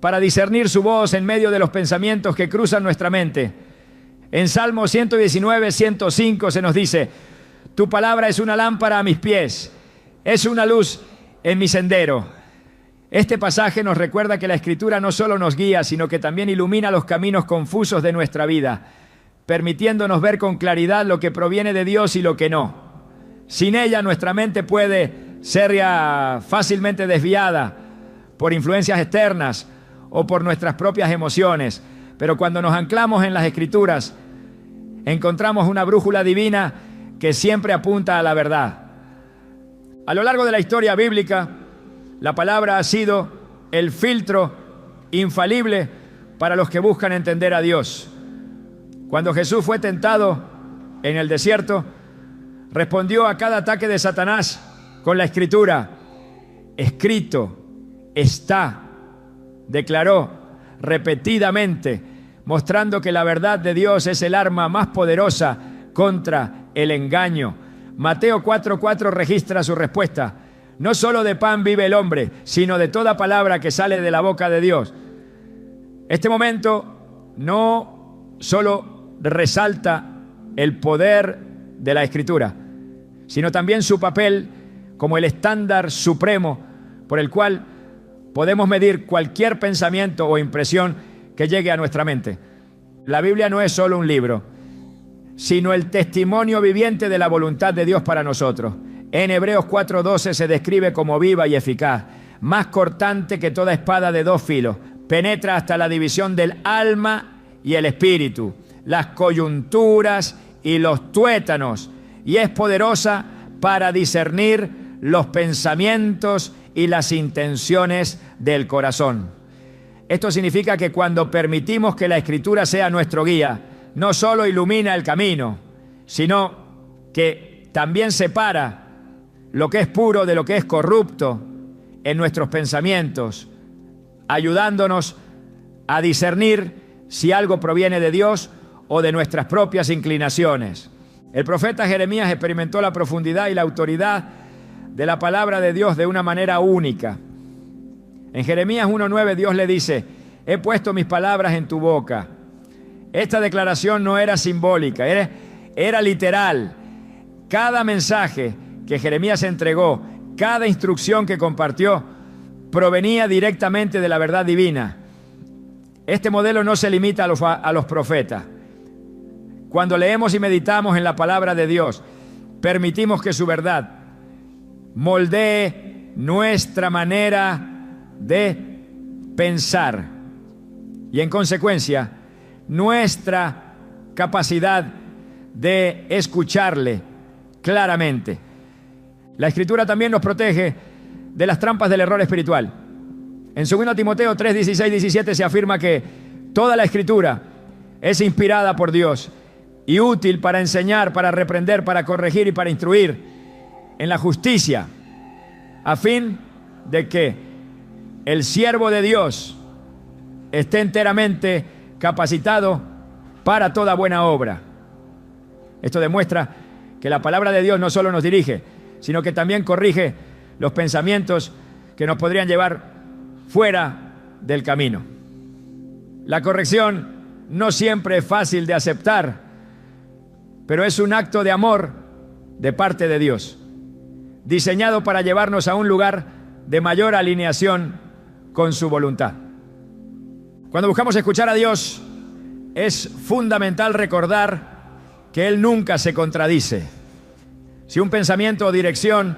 para discernir su voz en medio de los pensamientos que cruzan nuestra mente. En Salmo 119, 105 se nos dice: tu palabra es una lámpara a mis pies, es una luz en mi sendero. Este pasaje nos recuerda que la Escritura no solo nos guía, sino que también ilumina los caminos confusos de nuestra vida, permitiéndonos ver con claridad lo que proviene de Dios y lo que no. Sin ella, nuestra mente puede ser ya fácilmente desviada por influencias externas o por nuestras propias emociones. Pero cuando nos anclamos en las Escrituras, encontramos una brújula divina que siempre apunta a la verdad. A lo largo de la historia bíblica, la palabra ha sido el filtro infalible para los que buscan entender a Dios. Cuando Jesús fue tentado en el desierto, respondió a cada ataque de Satanás con la Escritura: escrito está, declaró repetidamente, mostrando que la verdad de Dios es el arma más poderosa contra el engaño. Mateo 4:4 registra su respuesta: no solo de pan vive el hombre, sino de toda palabra que sale de la boca de Dios. Este momento no solo resalta el poder de la Escritura, sino también su papel como el estándar supremo por el cual podemos medir cualquier pensamiento o impresión que llegue a nuestra mente. La Biblia no es solo un libro, sino el testimonio viviente de la voluntad de Dios para nosotros. En Hebreos 4:12 se describe como viva y eficaz, más cortante que toda espada de dos filos, penetra hasta la división del alma y el espíritu, las coyunturas y los tuétanos, y es poderosa para discernir los pensamientos y las intenciones del corazón. Esto significa que cuando permitimos que la Escritura sea nuestro guía, no solo ilumina el camino, sino que también separa lo que es puro de lo que es corrupto en nuestros pensamientos, ayudándonos a discernir si algo proviene de Dios o de nuestras propias inclinaciones. El profeta Jeremías experimentó la profundidad y la autoridad de la palabra de Dios de una manera única. En Jeremías 1:9 Dios le dice: he puesto mis palabras en tu boca. Esta declaración no era simbólica, era literal. Cada mensaje que Jeremías entregó, cada instrucción que compartió, provenía directamente de la verdad divina. Este modelo no se limita a los profetas. Cuando leemos y meditamos en la palabra de Dios, permitimos que su verdad moldee nuestra manera de pensar y, en consecuencia, nuestra capacidad de escucharle claramente. La Escritura también nos protege de las trampas del error espiritual. En 2 Timoteo 3:16-17 se afirma que toda la Escritura es inspirada por Dios y útil para enseñar, para reprender, para corregir y para instruir en la justicia, a fin de que el siervo de Dios esté enteramente capacitado para toda buena obra. Esto demuestra que la palabra de Dios no solo nos dirige, sino que también corrige los pensamientos que nos podrían llevar fuera del camino. La corrección no siempre es fácil de aceptar, pero es un acto de amor de parte de Dios, diseñado para llevarnos a un lugar de mayor alineación con su voluntad. Cuando buscamos escuchar a Dios, es fundamental recordar que Él nunca se contradice. Si un pensamiento o dirección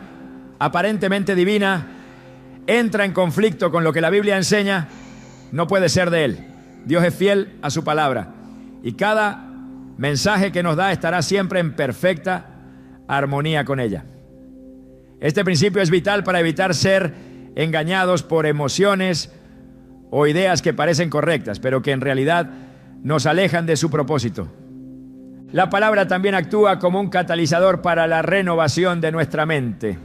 aparentemente divina entra en conflicto con lo que la Biblia enseña, no puede ser de Él. Dios es fiel a su palabra y cada mensaje que nos da estará siempre en perfecta armonía con ella. Este principio es vital para evitar ser engañados por emociones o ideas que parecen correctas, pero que en realidad nos alejan de su propósito. La palabra también actúa como un catalizador para la renovación de nuestra mente.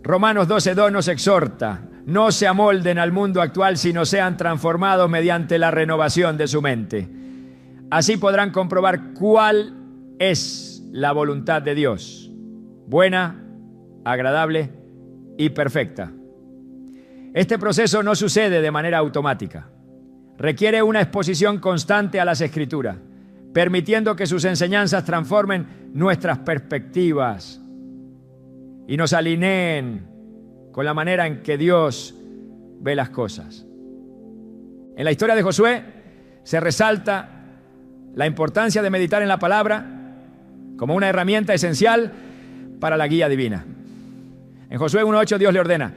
Romanos 12:2 nos exhorta: no se amolden al mundo actual, sino sean transformados mediante la renovación de su mente. Así podrán comprobar cuál es la voluntad de Dios, buena, agradable y perfecta. Este proceso no sucede de manera automática. Requiere una exposición constante a las Escrituras, permitiendo que sus enseñanzas transformen nuestras perspectivas y nos alineen con la manera en que Dios ve las cosas. En la historia de Josué se resalta la importancia de meditar en la palabra como una herramienta esencial para la guía divina. En Josué 1:8 Dios le ordena: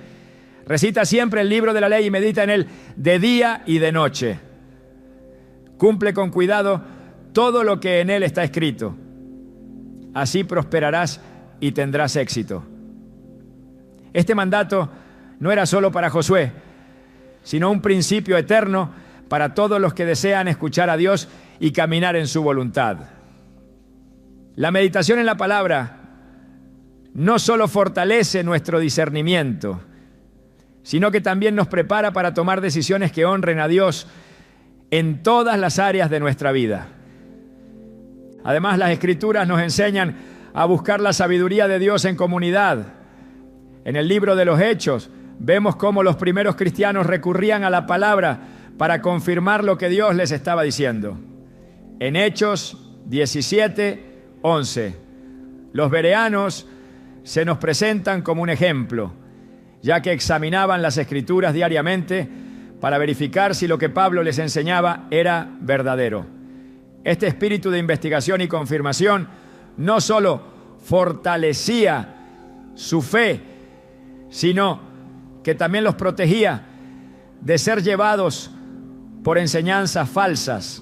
recita siempre el libro de la ley y medita en él de día y de noche. Cumple con cuidado todo lo que en él está escrito. Así prosperarás y tendrás éxito. Este mandato no era solo para Josué, sino un principio eterno para todos los que desean escuchar a Dios y caminar en su voluntad. La meditación en la palabra no solo fortalece nuestro discernimiento, sino que también nos prepara para tomar decisiones que honren a Dios en todas las áreas de nuestra vida. Además, las Escrituras nos enseñan a buscar la sabiduría de Dios en comunidad. En el libro de los Hechos vemos cómo los primeros cristianos recurrían a la palabra para confirmar lo que Dios les estaba diciendo. En Hechos 17:11, los bereanos se nos presentan como un ejemplo, ya que examinaban las Escrituras diariamente para verificar si lo que Pablo les enseñaba era verdadero. Este espíritu de investigación y confirmación no solo fortalecía su fe, sino que también los protegía de ser llevados por enseñanzas falsas.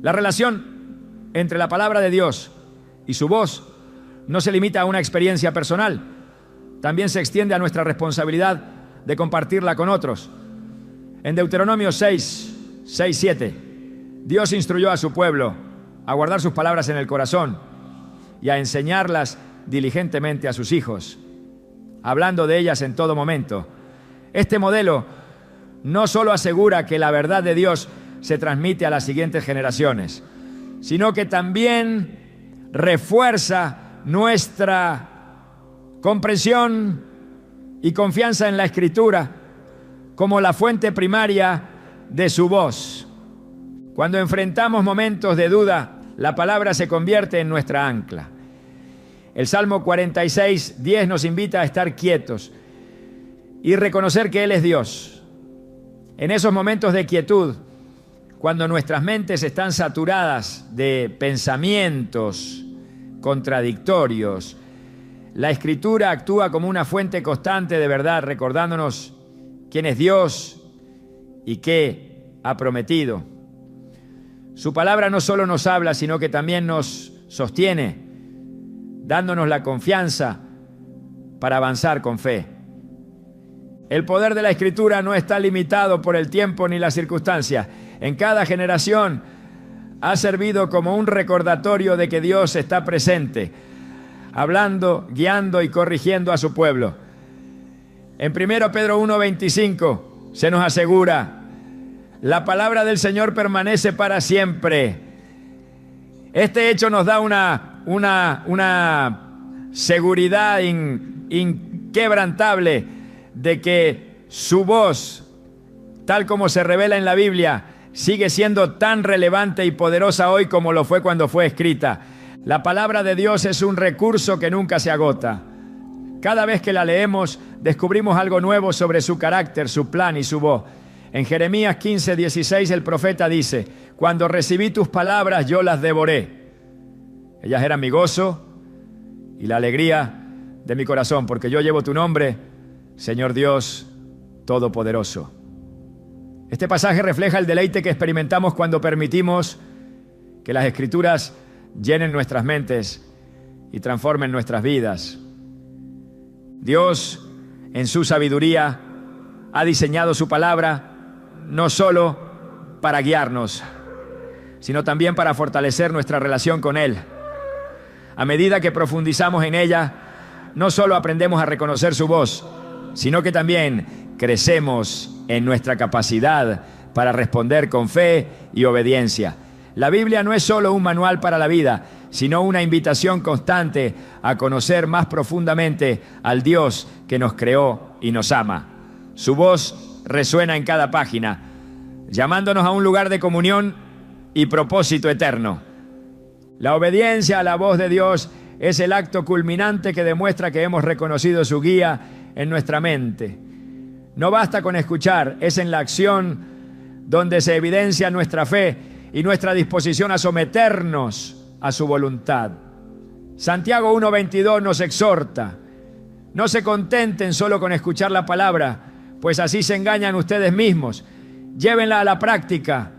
La relación entre la palabra de Dios y su voz no se limita a una experiencia personal, también se extiende a nuestra responsabilidad de compartirla con otros. En Deuteronomio 6:7, Dios instruyó a su pueblo a guardar sus palabras en el corazón y a enseñarlas diligentemente a sus hijos, hablando de ellas en todo momento. Este modelo no solo asegura que la verdad de Dios se transmite a las siguientes generaciones, sino que también refuerza nuestra comprensión y confianza en la Escritura como la fuente primaria de su voz. Cuando enfrentamos momentos de duda, la palabra se convierte en nuestra ancla. El Salmo 46:10 nos invita a estar quietos y reconocer que Él es Dios. En esos momentos de quietud, cuando nuestras mentes están saturadas de pensamientos contradictorios, la Escritura actúa como una fuente constante de verdad, recordándonos quién es Dios y qué ha prometido. Su palabra no solo nos habla, sino que también nos sostiene, dándonos la confianza para avanzar con fe. El poder de la Escritura no está limitado por el tiempo ni las circunstancias. En cada generación ha servido como un recordatorio de que Dios está presente, hablando, guiando y corrigiendo a su pueblo. En 1 Pedro 1:25 se nos asegura: la palabra del Señor permanece para siempre. Este hecho nos da una seguridad inquebrantable de que su voz, tal como se revela en la Biblia, sigue siendo tan relevante y poderosa hoy como lo fue cuando fue escrita. La palabra de Dios es un recurso que nunca se agota. Cada vez que la leemos, descubrimos algo nuevo sobre su carácter, su plan y su voz. En Jeremías 15:16 el profeta dice: cuando recibí tus palabras yo las devoré. Ellas eran mi gozo y la alegría de mi corazón, porque yo llevo tu nombre, Señor Dios Todopoderoso. Este pasaje refleja el deleite que experimentamos cuando permitimos que las Escrituras llenen nuestras mentes y transformen nuestras vidas. Dios, en su sabiduría, ha diseñado su palabra no solo para guiarnos, sino también para fortalecer nuestra relación con Él. A medida que profundizamos en ella, no solo aprendemos a reconocer su voz, sino que también crecemos en nuestra capacidad para responder con fe y obediencia. La Biblia no es solo un manual para la vida, sino una invitación constante a conocer más profundamente al Dios que nos creó y nos ama. Su voz resuena en cada página, llamándonos a un lugar de comunión y propósito eterno. La obediencia a la voz de Dios es el acto culminante que demuestra que hemos reconocido su guía en nuestra mente. No basta con escuchar, es en la acción donde se evidencia nuestra fe y nuestra disposición a someternos a su voluntad. Santiago 1:22 nos exhorta: no se contenten solo con escuchar la palabra, pues así se engañan ustedes mismos. Llévenla a la práctica.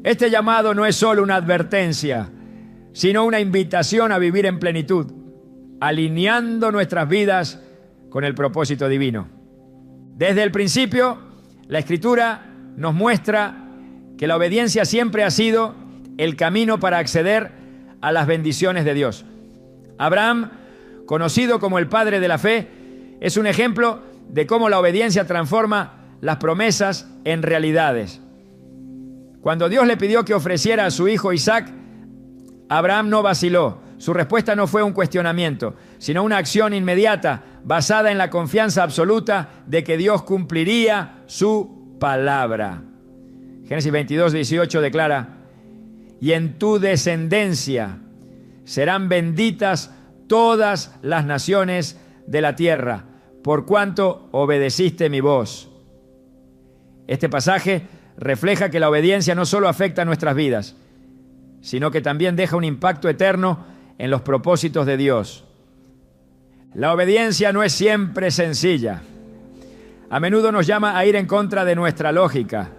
Este llamado no es solo una advertencia, sino una invitación a vivir en plenitud, alineando nuestras vidas con el propósito divino. Desde el principio, la Escritura nos muestra que la obediencia siempre ha sido el camino para acceder a las bendiciones de Dios. Abraham, conocido como el padre de la fe, es un ejemplo de cómo la obediencia transforma las promesas en realidades. Cuando Dios le pidió que ofreciera a su hijo Isaac, Abraham no vaciló. Su respuesta no fue un cuestionamiento, sino una acción inmediata, basada en la confianza absoluta de que Dios cumpliría su palabra. Génesis 22:18 declara: y en tu descendencia serán benditas todas las naciones de la tierra, por cuanto obedeciste mi voz. Este pasaje refleja que la obediencia no solo afecta a nuestras vidas, sino que también deja un impacto eterno en los propósitos de Dios. La obediencia no es siempre sencilla. A menudo nos llama a ir en contra de nuestra lógica,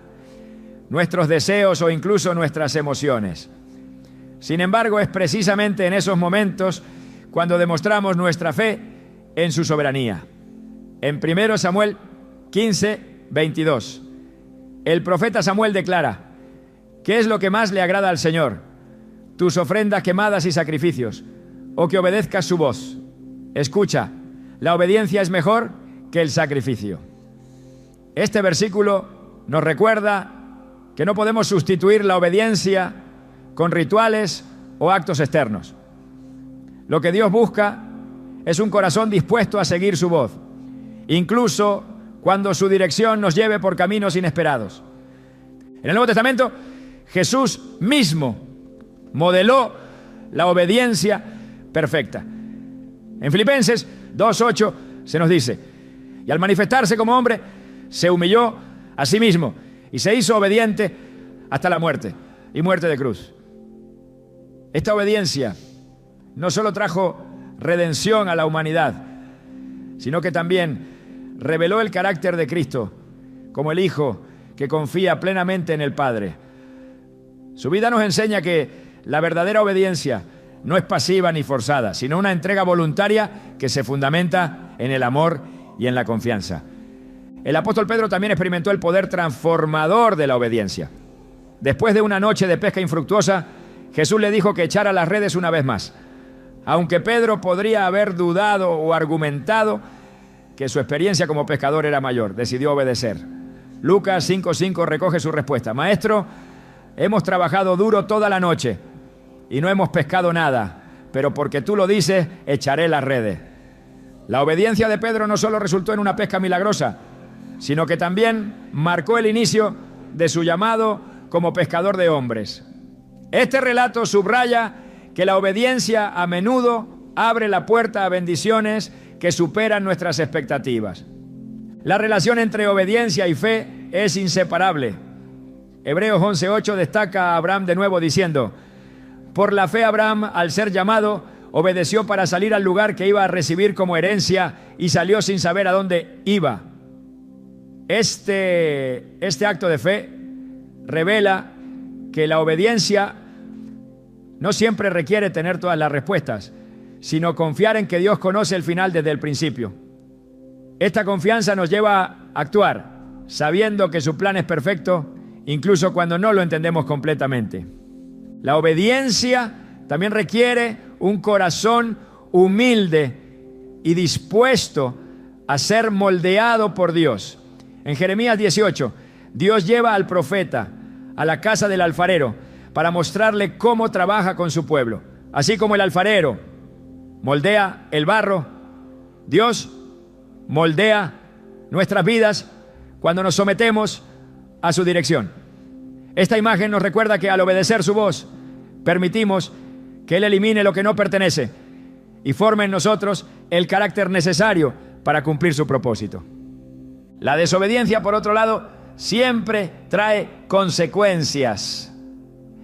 nuestros deseos o incluso nuestras emociones. Sin embargo, es precisamente en esos momentos cuando demostramos nuestra fe en su soberanía. En 1 Samuel 15:22, el profeta Samuel declara: ¿qué es lo que más le agrada al Señor? Tus ofrendas quemadas y sacrificios, o que obedezcas su voz. Escucha, la obediencia es mejor que el sacrificio. Este versículo nos recuerda que no podemos sustituir la obediencia con rituales o actos externos. Lo que Dios busca es un corazón dispuesto a seguir su voz, incluso cuando su dirección nos lleve por caminos inesperados. En el Nuevo Testamento, Jesús mismo modeló la obediencia perfecta. En Filipenses 2:8 se nos dice: y al manifestarse como hombre, se humilló a sí mismo y se hizo obediente hasta la muerte, y muerte de cruz. Esta obediencia no solo trajo redención a la humanidad, sino que también reveló el carácter de Cristo como el Hijo que confía plenamente en el Padre. Su vida nos enseña que la verdadera obediencia no es pasiva ni forzada, sino una entrega voluntaria que se fundamenta en el amor y en la confianza. El apóstol Pedro también experimentó el poder transformador de la obediencia. Después de una noche de pesca infructuosa, Jesús le dijo que echara las redes una vez más. Aunque Pedro podría haber dudado o argumentado que su experiencia como pescador era mayor, decidió obedecer. Lucas 5:5 recoge su respuesta: Maestro, hemos trabajado duro toda la noche y no hemos pescado nada, pero porque tú lo dices, echaré las redes. La obediencia de Pedro no solo resultó en una pesca milagrosa, sino que también marcó el inicio de su llamado como pescador de hombres. Este relato subraya que la obediencia a menudo abre la puerta a bendiciones que superan nuestras expectativas. La relación entre obediencia y fe es inseparable. Hebreos 11:8 destaca a Abraham de nuevo diciendo: por la fe Abraham, al ser llamado, obedeció para salir al lugar que iba a recibir como herencia y salió sin saber a dónde iba. Este acto de fe revela que la obediencia no siempre requiere tener todas las respuestas, sino confiar en que Dios conoce el final desde el principio. Esta confianza nos lleva a actuar, sabiendo que su plan es perfecto, incluso cuando no lo entendemos completamente. La obediencia también requiere un corazón humilde y dispuesto a ser moldeado por Dios. En Jeremías 18, Dios lleva al profeta a la casa del alfarero para mostrarle cómo trabaja con su pueblo. Así como el alfarero moldea el barro, Dios moldea nuestras vidas cuando nos sometemos a su dirección. Esta imagen nos recuerda que al obedecer su voz, permitimos que Él elimine lo que no pertenece y forme en nosotros el carácter necesario para cumplir su propósito. La desobediencia, por otro lado, siempre trae consecuencias.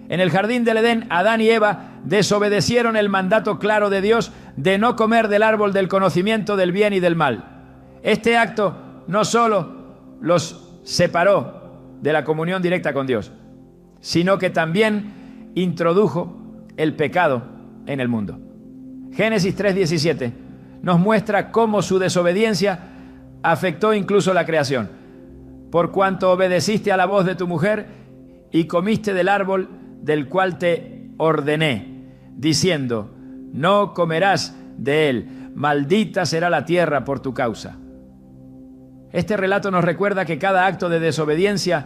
En el jardín del Edén, Adán y Eva desobedecieron el mandato claro de Dios de no comer del árbol del conocimiento del bien y del mal. Este acto no solo los separó de la comunión directa con Dios, sino que también introdujo el pecado en el mundo. Génesis 3:17 nos muestra cómo su desobediencia afectó incluso la creación. Por cuanto obedeciste a la voz de tu mujer y comiste del árbol del cual te ordené, diciendo, no comerás de él, maldita será la tierra por tu causa. Este relato nos recuerda que cada acto de desobediencia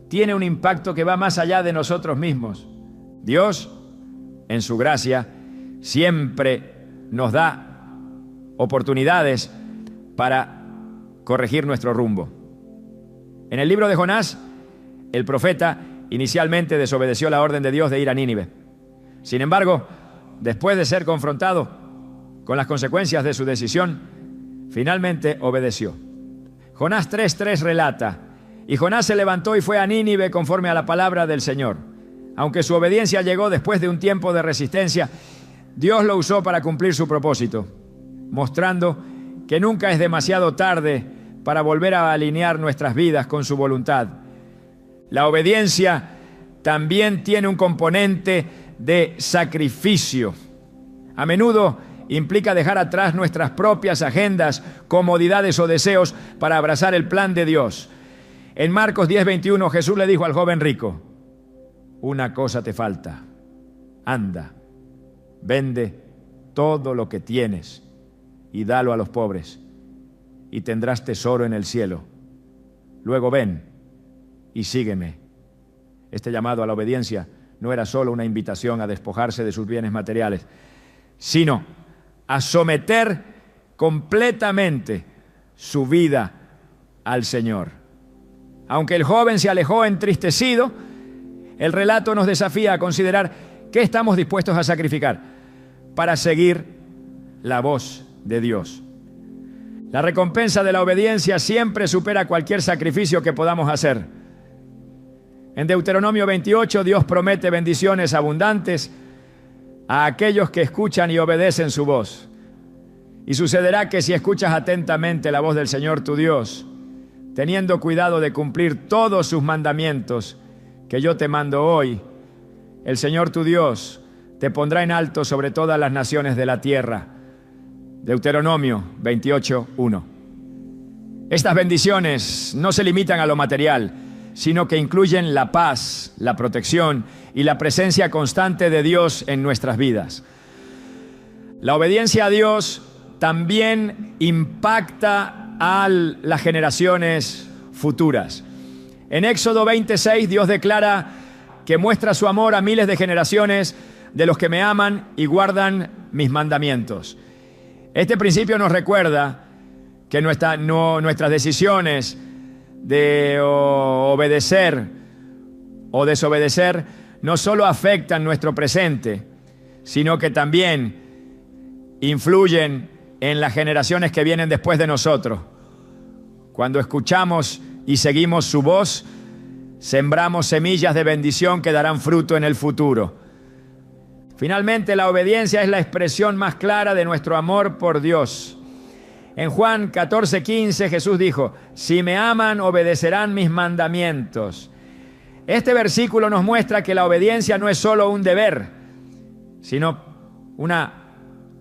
tiene un impacto que va más allá de nosotros mismos. Dios, en su gracia, siempre nos da oportunidades para corregir nuestro rumbo. En el libro de Jonás, el profeta inicialmente desobedeció la orden de Dios de ir a Nínive. Sin embargo, después de ser confrontado con las consecuencias de su decisión, finalmente obedeció. Jonás 3:3 relata, y Jonás se levantó y fue a Nínive conforme a la palabra del Señor. Aunque su obediencia llegó después de un tiempo de resistencia, Dios lo usó para cumplir su propósito, mostrando que nunca es demasiado tarde para volver a alinear nuestras vidas con su voluntad. La obediencia también tiene un componente de sacrificio. A menudo implica dejar atrás nuestras propias agendas, comodidades o deseos para abrazar el plan de Dios. En Marcos 10:21 Jesús le dijo al joven rico, una cosa te falta, anda, vende todo lo que tienes y dalo a los pobres y tendrás tesoro en el cielo. Luego ven y sígueme. Este llamado a la obediencia no era solo una invitación a despojarse de sus bienes materiales, sino a someter completamente su vida al Señor. Aunque el joven se alejó entristecido, el relato nos desafía a considerar qué estamos dispuestos a sacrificar para seguir la voz de Dios. La recompensa de la obediencia siempre supera cualquier sacrificio que podamos hacer. En Deuteronomio 28, Dios promete bendiciones abundantes a aquellos que escuchan y obedecen su voz. Y sucederá que si escuchas atentamente la voz del Señor tu Dios, teniendo cuidado de cumplir todos sus mandamientos que yo te mando hoy, el Señor tu Dios te pondrá en alto sobre todas las naciones de la tierra. Deuteronomio 28:1. Estas bendiciones no se limitan a lo material, sino que incluyen la paz, la protección y la presencia constante de Dios en nuestras vidas. La obediencia a Dios también impacta a las generaciones futuras. En Éxodo 26, Dios declara que muestra su amor a miles de generaciones de los que me aman y guardan mis mandamientos. Este principio nos recuerda que nuestras decisiones de obedecer o desobedecer no solo afectan nuestro presente, sino que también influyen en las generaciones que vienen después de nosotros. Cuando escuchamos y seguimos su voz, sembramos semillas de bendición que darán fruto en el futuro. Finalmente, la obediencia es la expresión más clara de nuestro amor por Dios. En Juan 14:15 Jesús dijo, si me aman, obedecerán mis mandamientos. Este versículo nos muestra que la obediencia no es solo un deber, sino una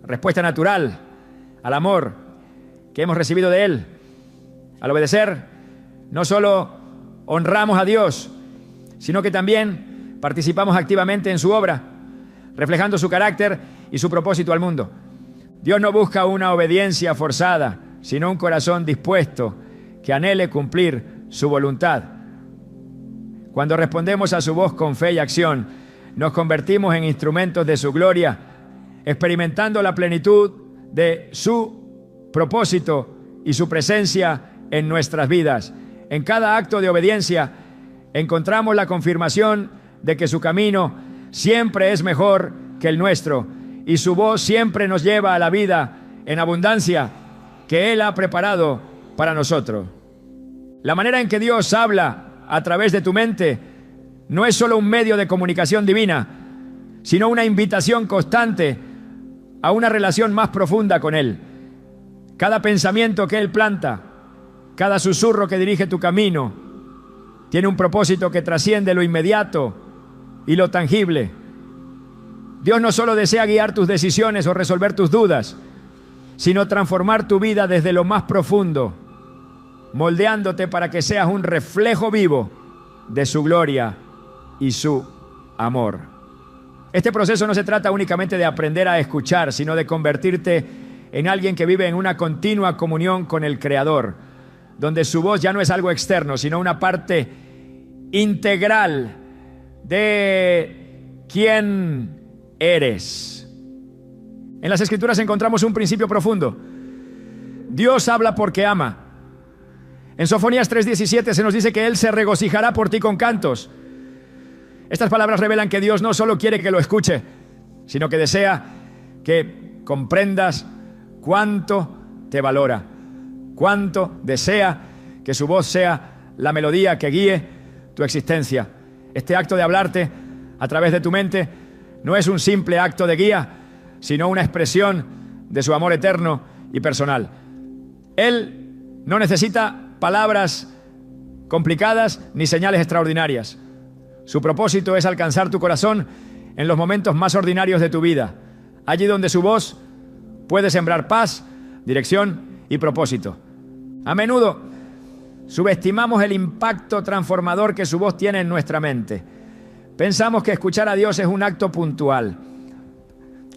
respuesta natural al amor que hemos recibido de Él. Al obedecer, no solo honramos a Dios, sino que también participamos activamente en su obra, reflejando su carácter y su propósito al mundo. Dios no busca una obediencia forzada, sino un corazón dispuesto que anhele cumplir su voluntad. Cuando respondemos a su voz con fe y acción, nos convertimos en instrumentos de su gloria, experimentando la plenitud de su propósito y su presencia en nuestras vidas. En cada acto de obediencia encontramos la confirmación de que su camino siempre es mejor que el nuestro y su voz siempre nos lleva a la vida en abundancia que Él ha preparado para nosotros. La manera en que Dios habla a través de tu mente no es solo un medio de comunicación divina, sino una invitación constante a una relación más profunda con Él. Cada pensamiento que Él planta, cada susurro que dirige tu camino, tiene un propósito que trasciende lo inmediato y lo tangible. Dios no solo desea guiar tus decisiones o resolver tus dudas, sino transformar tu vida desde lo más profundo, moldeándote para que seas un reflejo vivo de su gloria y su amor. Este proceso no se trata únicamente de aprender a escuchar, sino de convertirte en alguien que vive en una continua comunión con el Creador, donde su voz ya no es algo externo, sino una parte integral de quién eres. En las Escrituras encontramos un principio profundo. Dios habla porque ama. En Sofonías 3:17 se nos dice que Él se regocijará por ti con cantos. Estas palabras revelan que Dios no solo quiere que lo escuche, sino que desea que comprendas cuánto te valora, cuánto desea que su voz sea la melodía que guíe tu existencia. Este acto de hablarte a través de tu mente no es un simple acto de guía, sino una expresión de su amor eterno y personal. Él no necesita palabras complicadas ni señales extraordinarias. Su propósito es alcanzar tu corazón en los momentos más ordinarios de tu vida, allí donde su voz puede sembrar paz, dirección y propósito. A menudo subestimamos el impacto transformador que su voz tiene en nuestra mente. Pensamos que escuchar a Dios es un acto puntual,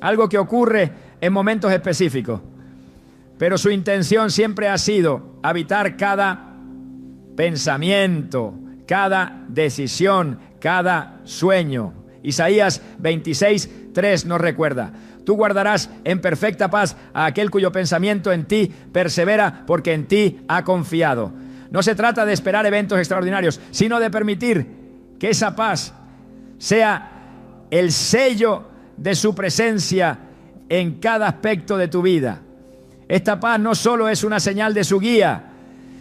algo que ocurre en momentos específicos, pero su intención siempre ha sido habitar cada pensamiento, cada decisión, cada sueño. Isaías 26:3 nos recuerda: tú guardarás en perfecta paz a aquel cuyo pensamiento en ti persevera, porque en ti ha confiado. No se trata de esperar eventos extraordinarios, sino de permitir que esa paz sea el sello de su presencia en cada aspecto de tu vida. Esta paz no solo es una señal de su guía,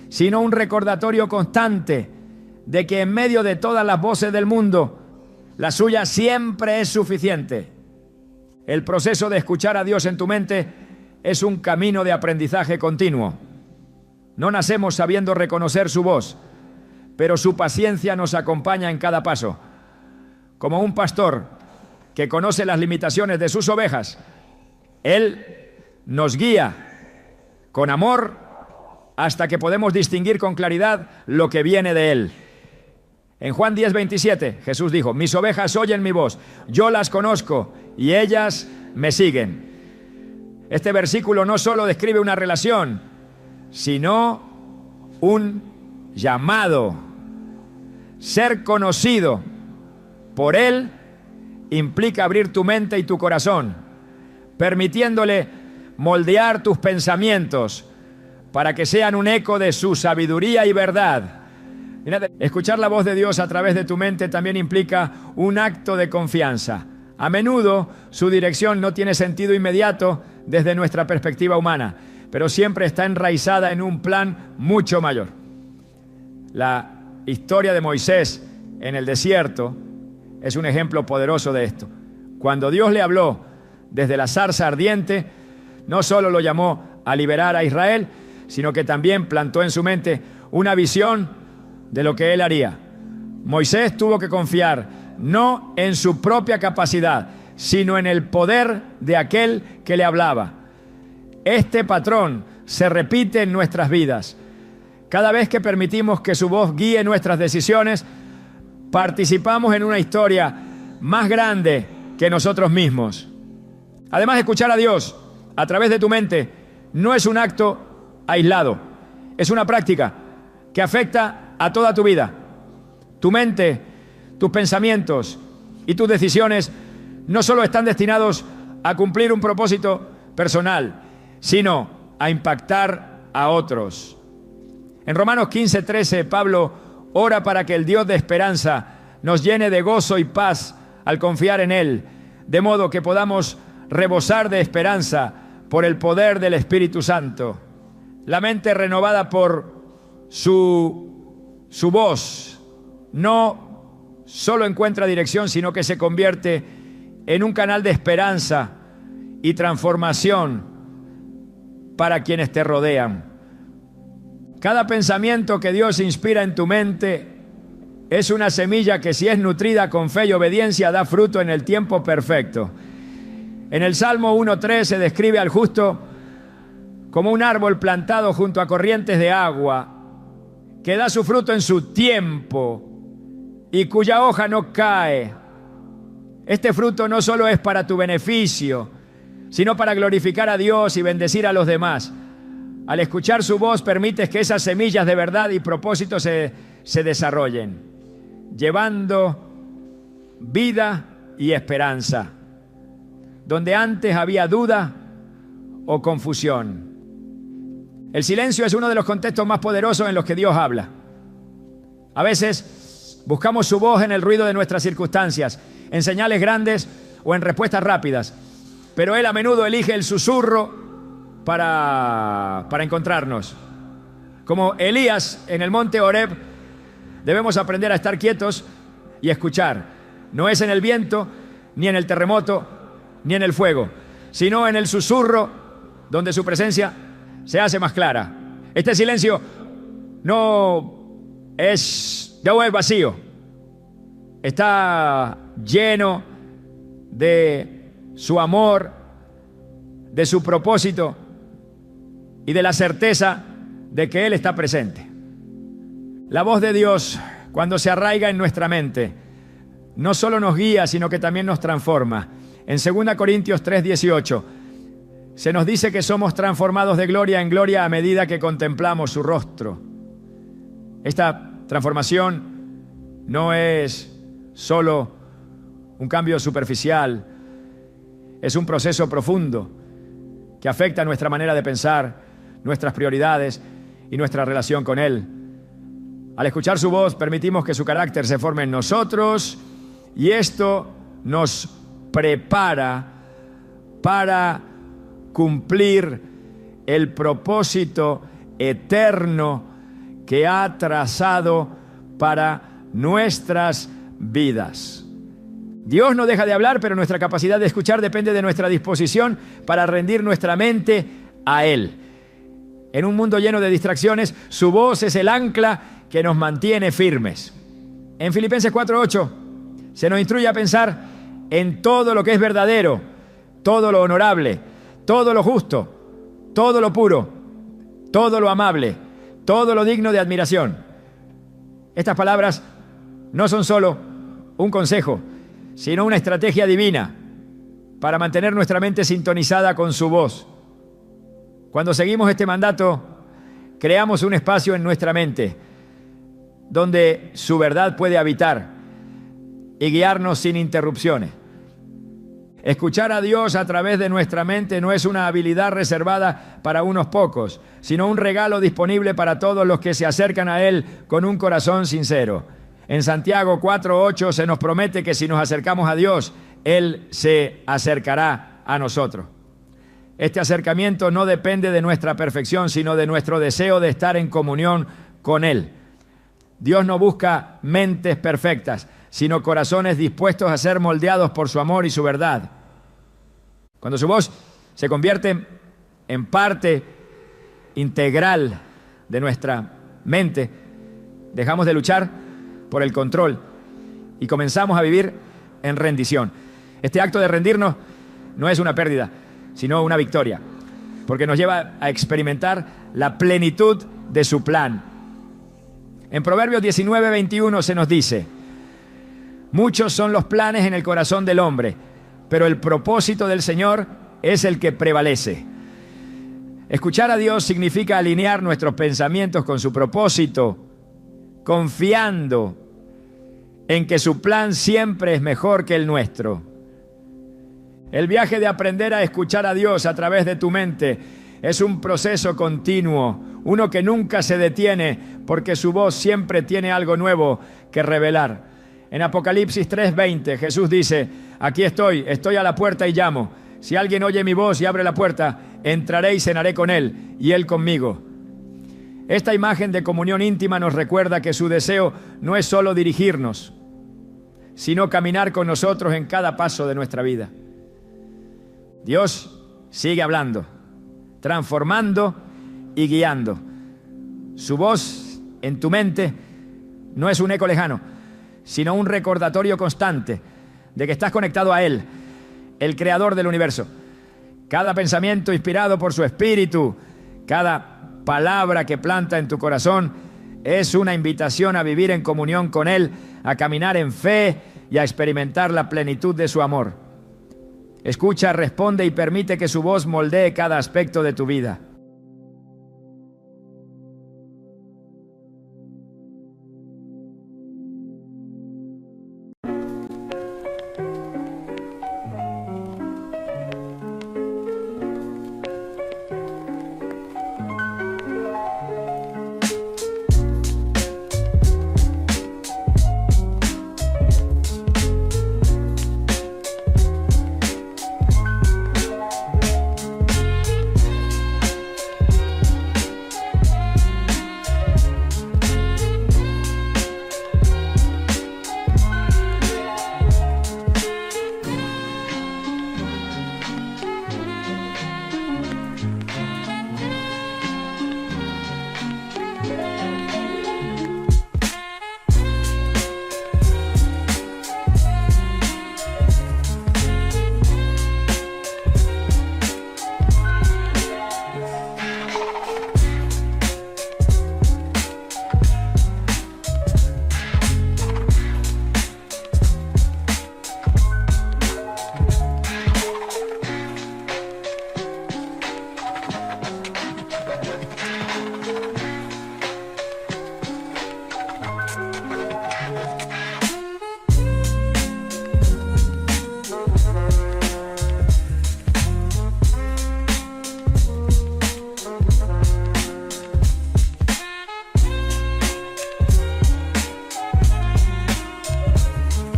sino un recordatorio constante de que en medio de todas las voces del mundo, la suya siempre es suficiente. El proceso de escuchar a Dios en tu mente es un camino de aprendizaje continuo. No nacemos sabiendo reconocer su voz, pero su paciencia nos acompaña en cada paso. Como un pastor que conoce las limitaciones de sus ovejas, Él nos guía con amor hasta que podemos distinguir con claridad lo que viene de Él. En Juan 10:27, Jesús dijo: mis ovejas oyen mi voz, yo las conozco y ellas me siguen. Este versículo no solo describe una relación, sino un llamado. Ser conocido por Él implica abrir tu mente y tu corazón, permitiéndole moldear tus pensamientos para que sean un eco de su sabiduría y verdad. Escuchar la voz de Dios a través de tu mente también implica un acto de confianza. A menudo su dirección no tiene sentido inmediato desde nuestra perspectiva humana, pero siempre está enraizada en un plan mucho mayor. La historia de Moisés en el desierto es un ejemplo poderoso de esto. Cuando Dios le habló desde la zarza ardiente, no solo lo llamó a liberar a Israel, sino que también plantó en su mente una visión de lo que él haría. Moisés tuvo que confiar no en su propia capacidad, sino en el poder de aquel que le hablaba. Este patrón se repite en nuestras vidas. Cada vez que permitimos que su voz guíe nuestras decisiones, participamos en una historia más grande que nosotros mismos. Además, escuchar a Dios a través de tu mente no es un acto aislado, es una práctica que afecta a toda tu vida. Tu mente, tus pensamientos y tus decisiones no solo están destinados a cumplir un propósito personal, sino a impactar a otros. En Romanos 15:13, Pablo ora para que el Dios de esperanza nos llene de gozo y paz al confiar en Él, de modo que podamos rebosar de esperanza por el poder del Espíritu Santo. La mente renovada por su voz no solo encuentra dirección, sino que se convierte en un canal de esperanza y transformación para quienes te rodean. Cada pensamiento que Dios inspira en tu mente es una semilla que, si es nutrida con fe y obediencia, da fruto en el tiempo perfecto. En el Salmo 1:3 se describe al justo como un árbol plantado junto a corrientes de agua, que da su fruto en su tiempo y cuya hoja no cae. Este fruto no solo es para tu beneficio, sino para glorificar a Dios y bendecir a los demás. Al escuchar su voz, permites que esas semillas de verdad y propósito se desarrollen, llevando vida y esperanza, donde antes había duda o confusión. El silencio es uno de los contextos más poderosos en los que Dios habla. A veces buscamos su voz en el ruido de nuestras circunstancias, en señales grandes o en respuestas rápidas, pero Él a menudo elige el susurro para encontrarnos. Como Elías en el monte Horeb, debemos aprender a estar quietos y escuchar. No es en el viento, ni en el terremoto, ni en el fuego, sino en el susurro donde su presencia se hace más clara. Este silencio no es vacío, está lleno de su amor, de su propósito y de la certeza de que Él está presente. La voz de Dios, cuando se arraiga en nuestra mente, no solo nos guía, sino que también nos transforma. En 2 Corintios 3:18 se nos dice que somos transformados de gloria en gloria a medida que contemplamos su rostro. Esta transformación no es solo un cambio superficial, es un proceso profundo que afecta nuestra manera de pensar, nuestras prioridades y nuestra relación con Él. Al escuchar su voz, permitimos que su carácter se forme en nosotros, y esto nos prepara para cumplir el propósito eterno que ha trazado para nuestras vidas. Dios no deja de hablar, pero nuestra capacidad de escuchar depende de nuestra disposición para rendir nuestra mente a Él. En un mundo lleno de distracciones, su voz es el ancla que nos mantiene firmes. En Filipenses 4:8 se nos instruye a pensar en todo lo que es verdadero, todo lo honorable, todo lo justo, todo lo puro, todo lo amable, todo lo digno de admiración. Estas palabras no son solo un consejo, sino una estrategia divina para mantener nuestra mente sintonizada con su voz. Cuando seguimos este mandato, creamos un espacio en nuestra mente donde su verdad puede habitar y guiarnos sin interrupciones. Escuchar a Dios a través de nuestra mente no es una habilidad reservada para unos pocos, sino un regalo disponible para todos los que se acercan a Él con un corazón sincero. En Santiago 4:8 se nos promete que si nos acercamos a Dios, Él se acercará a nosotros. Este acercamiento no depende de nuestra perfección, sino de nuestro deseo de estar en comunión con Él. Dios no busca mentes perfectas, sino corazones dispuestos a ser moldeados por su amor y su verdad. Cuando su voz se convierte en parte integral de nuestra mente, dejamos de luchar por el control y comenzamos a vivir en rendición. Este acto de rendirnos no es una pérdida, sino una victoria, porque nos lleva a experimentar la plenitud de su plan. En Proverbios 19:21 se nos dice: muchos son los planes en el corazón del hombre, pero el propósito del Señor es el que prevalece. Escuchar a Dios significa alinear nuestros pensamientos con su propósito, confiando en que su plan siempre es mejor que el nuestro. El viaje de aprender a escuchar a Dios a través de tu mente Es un proceso continuo, uno que nunca se detiene, porque su voz siempre tiene algo nuevo que revelar. En Apocalipsis 3:20 Jesús dice: aquí estoy a la puerta y llamo. Si alguien oye mi voz y abre la puerta, entraré y cenaré con él y él conmigo. Esta imagen de comunión íntima nos recuerda que su deseo no es solo dirigirnos, sino caminar con nosotros en cada paso de nuestra vida. Dios sigue hablando, transformando y guiando. Su voz en tu mente no es un eco lejano, sino un recordatorio constante de que estás conectado a Él, el creador del universo. Cada pensamiento inspirado por su espíritu, cada palabra que planta en tu corazón es una invitación a vivir en comunión con Él, a caminar en fe y a experimentar la plenitud de su amor. Escucha, responde y permite que su voz moldee cada aspecto de tu vida.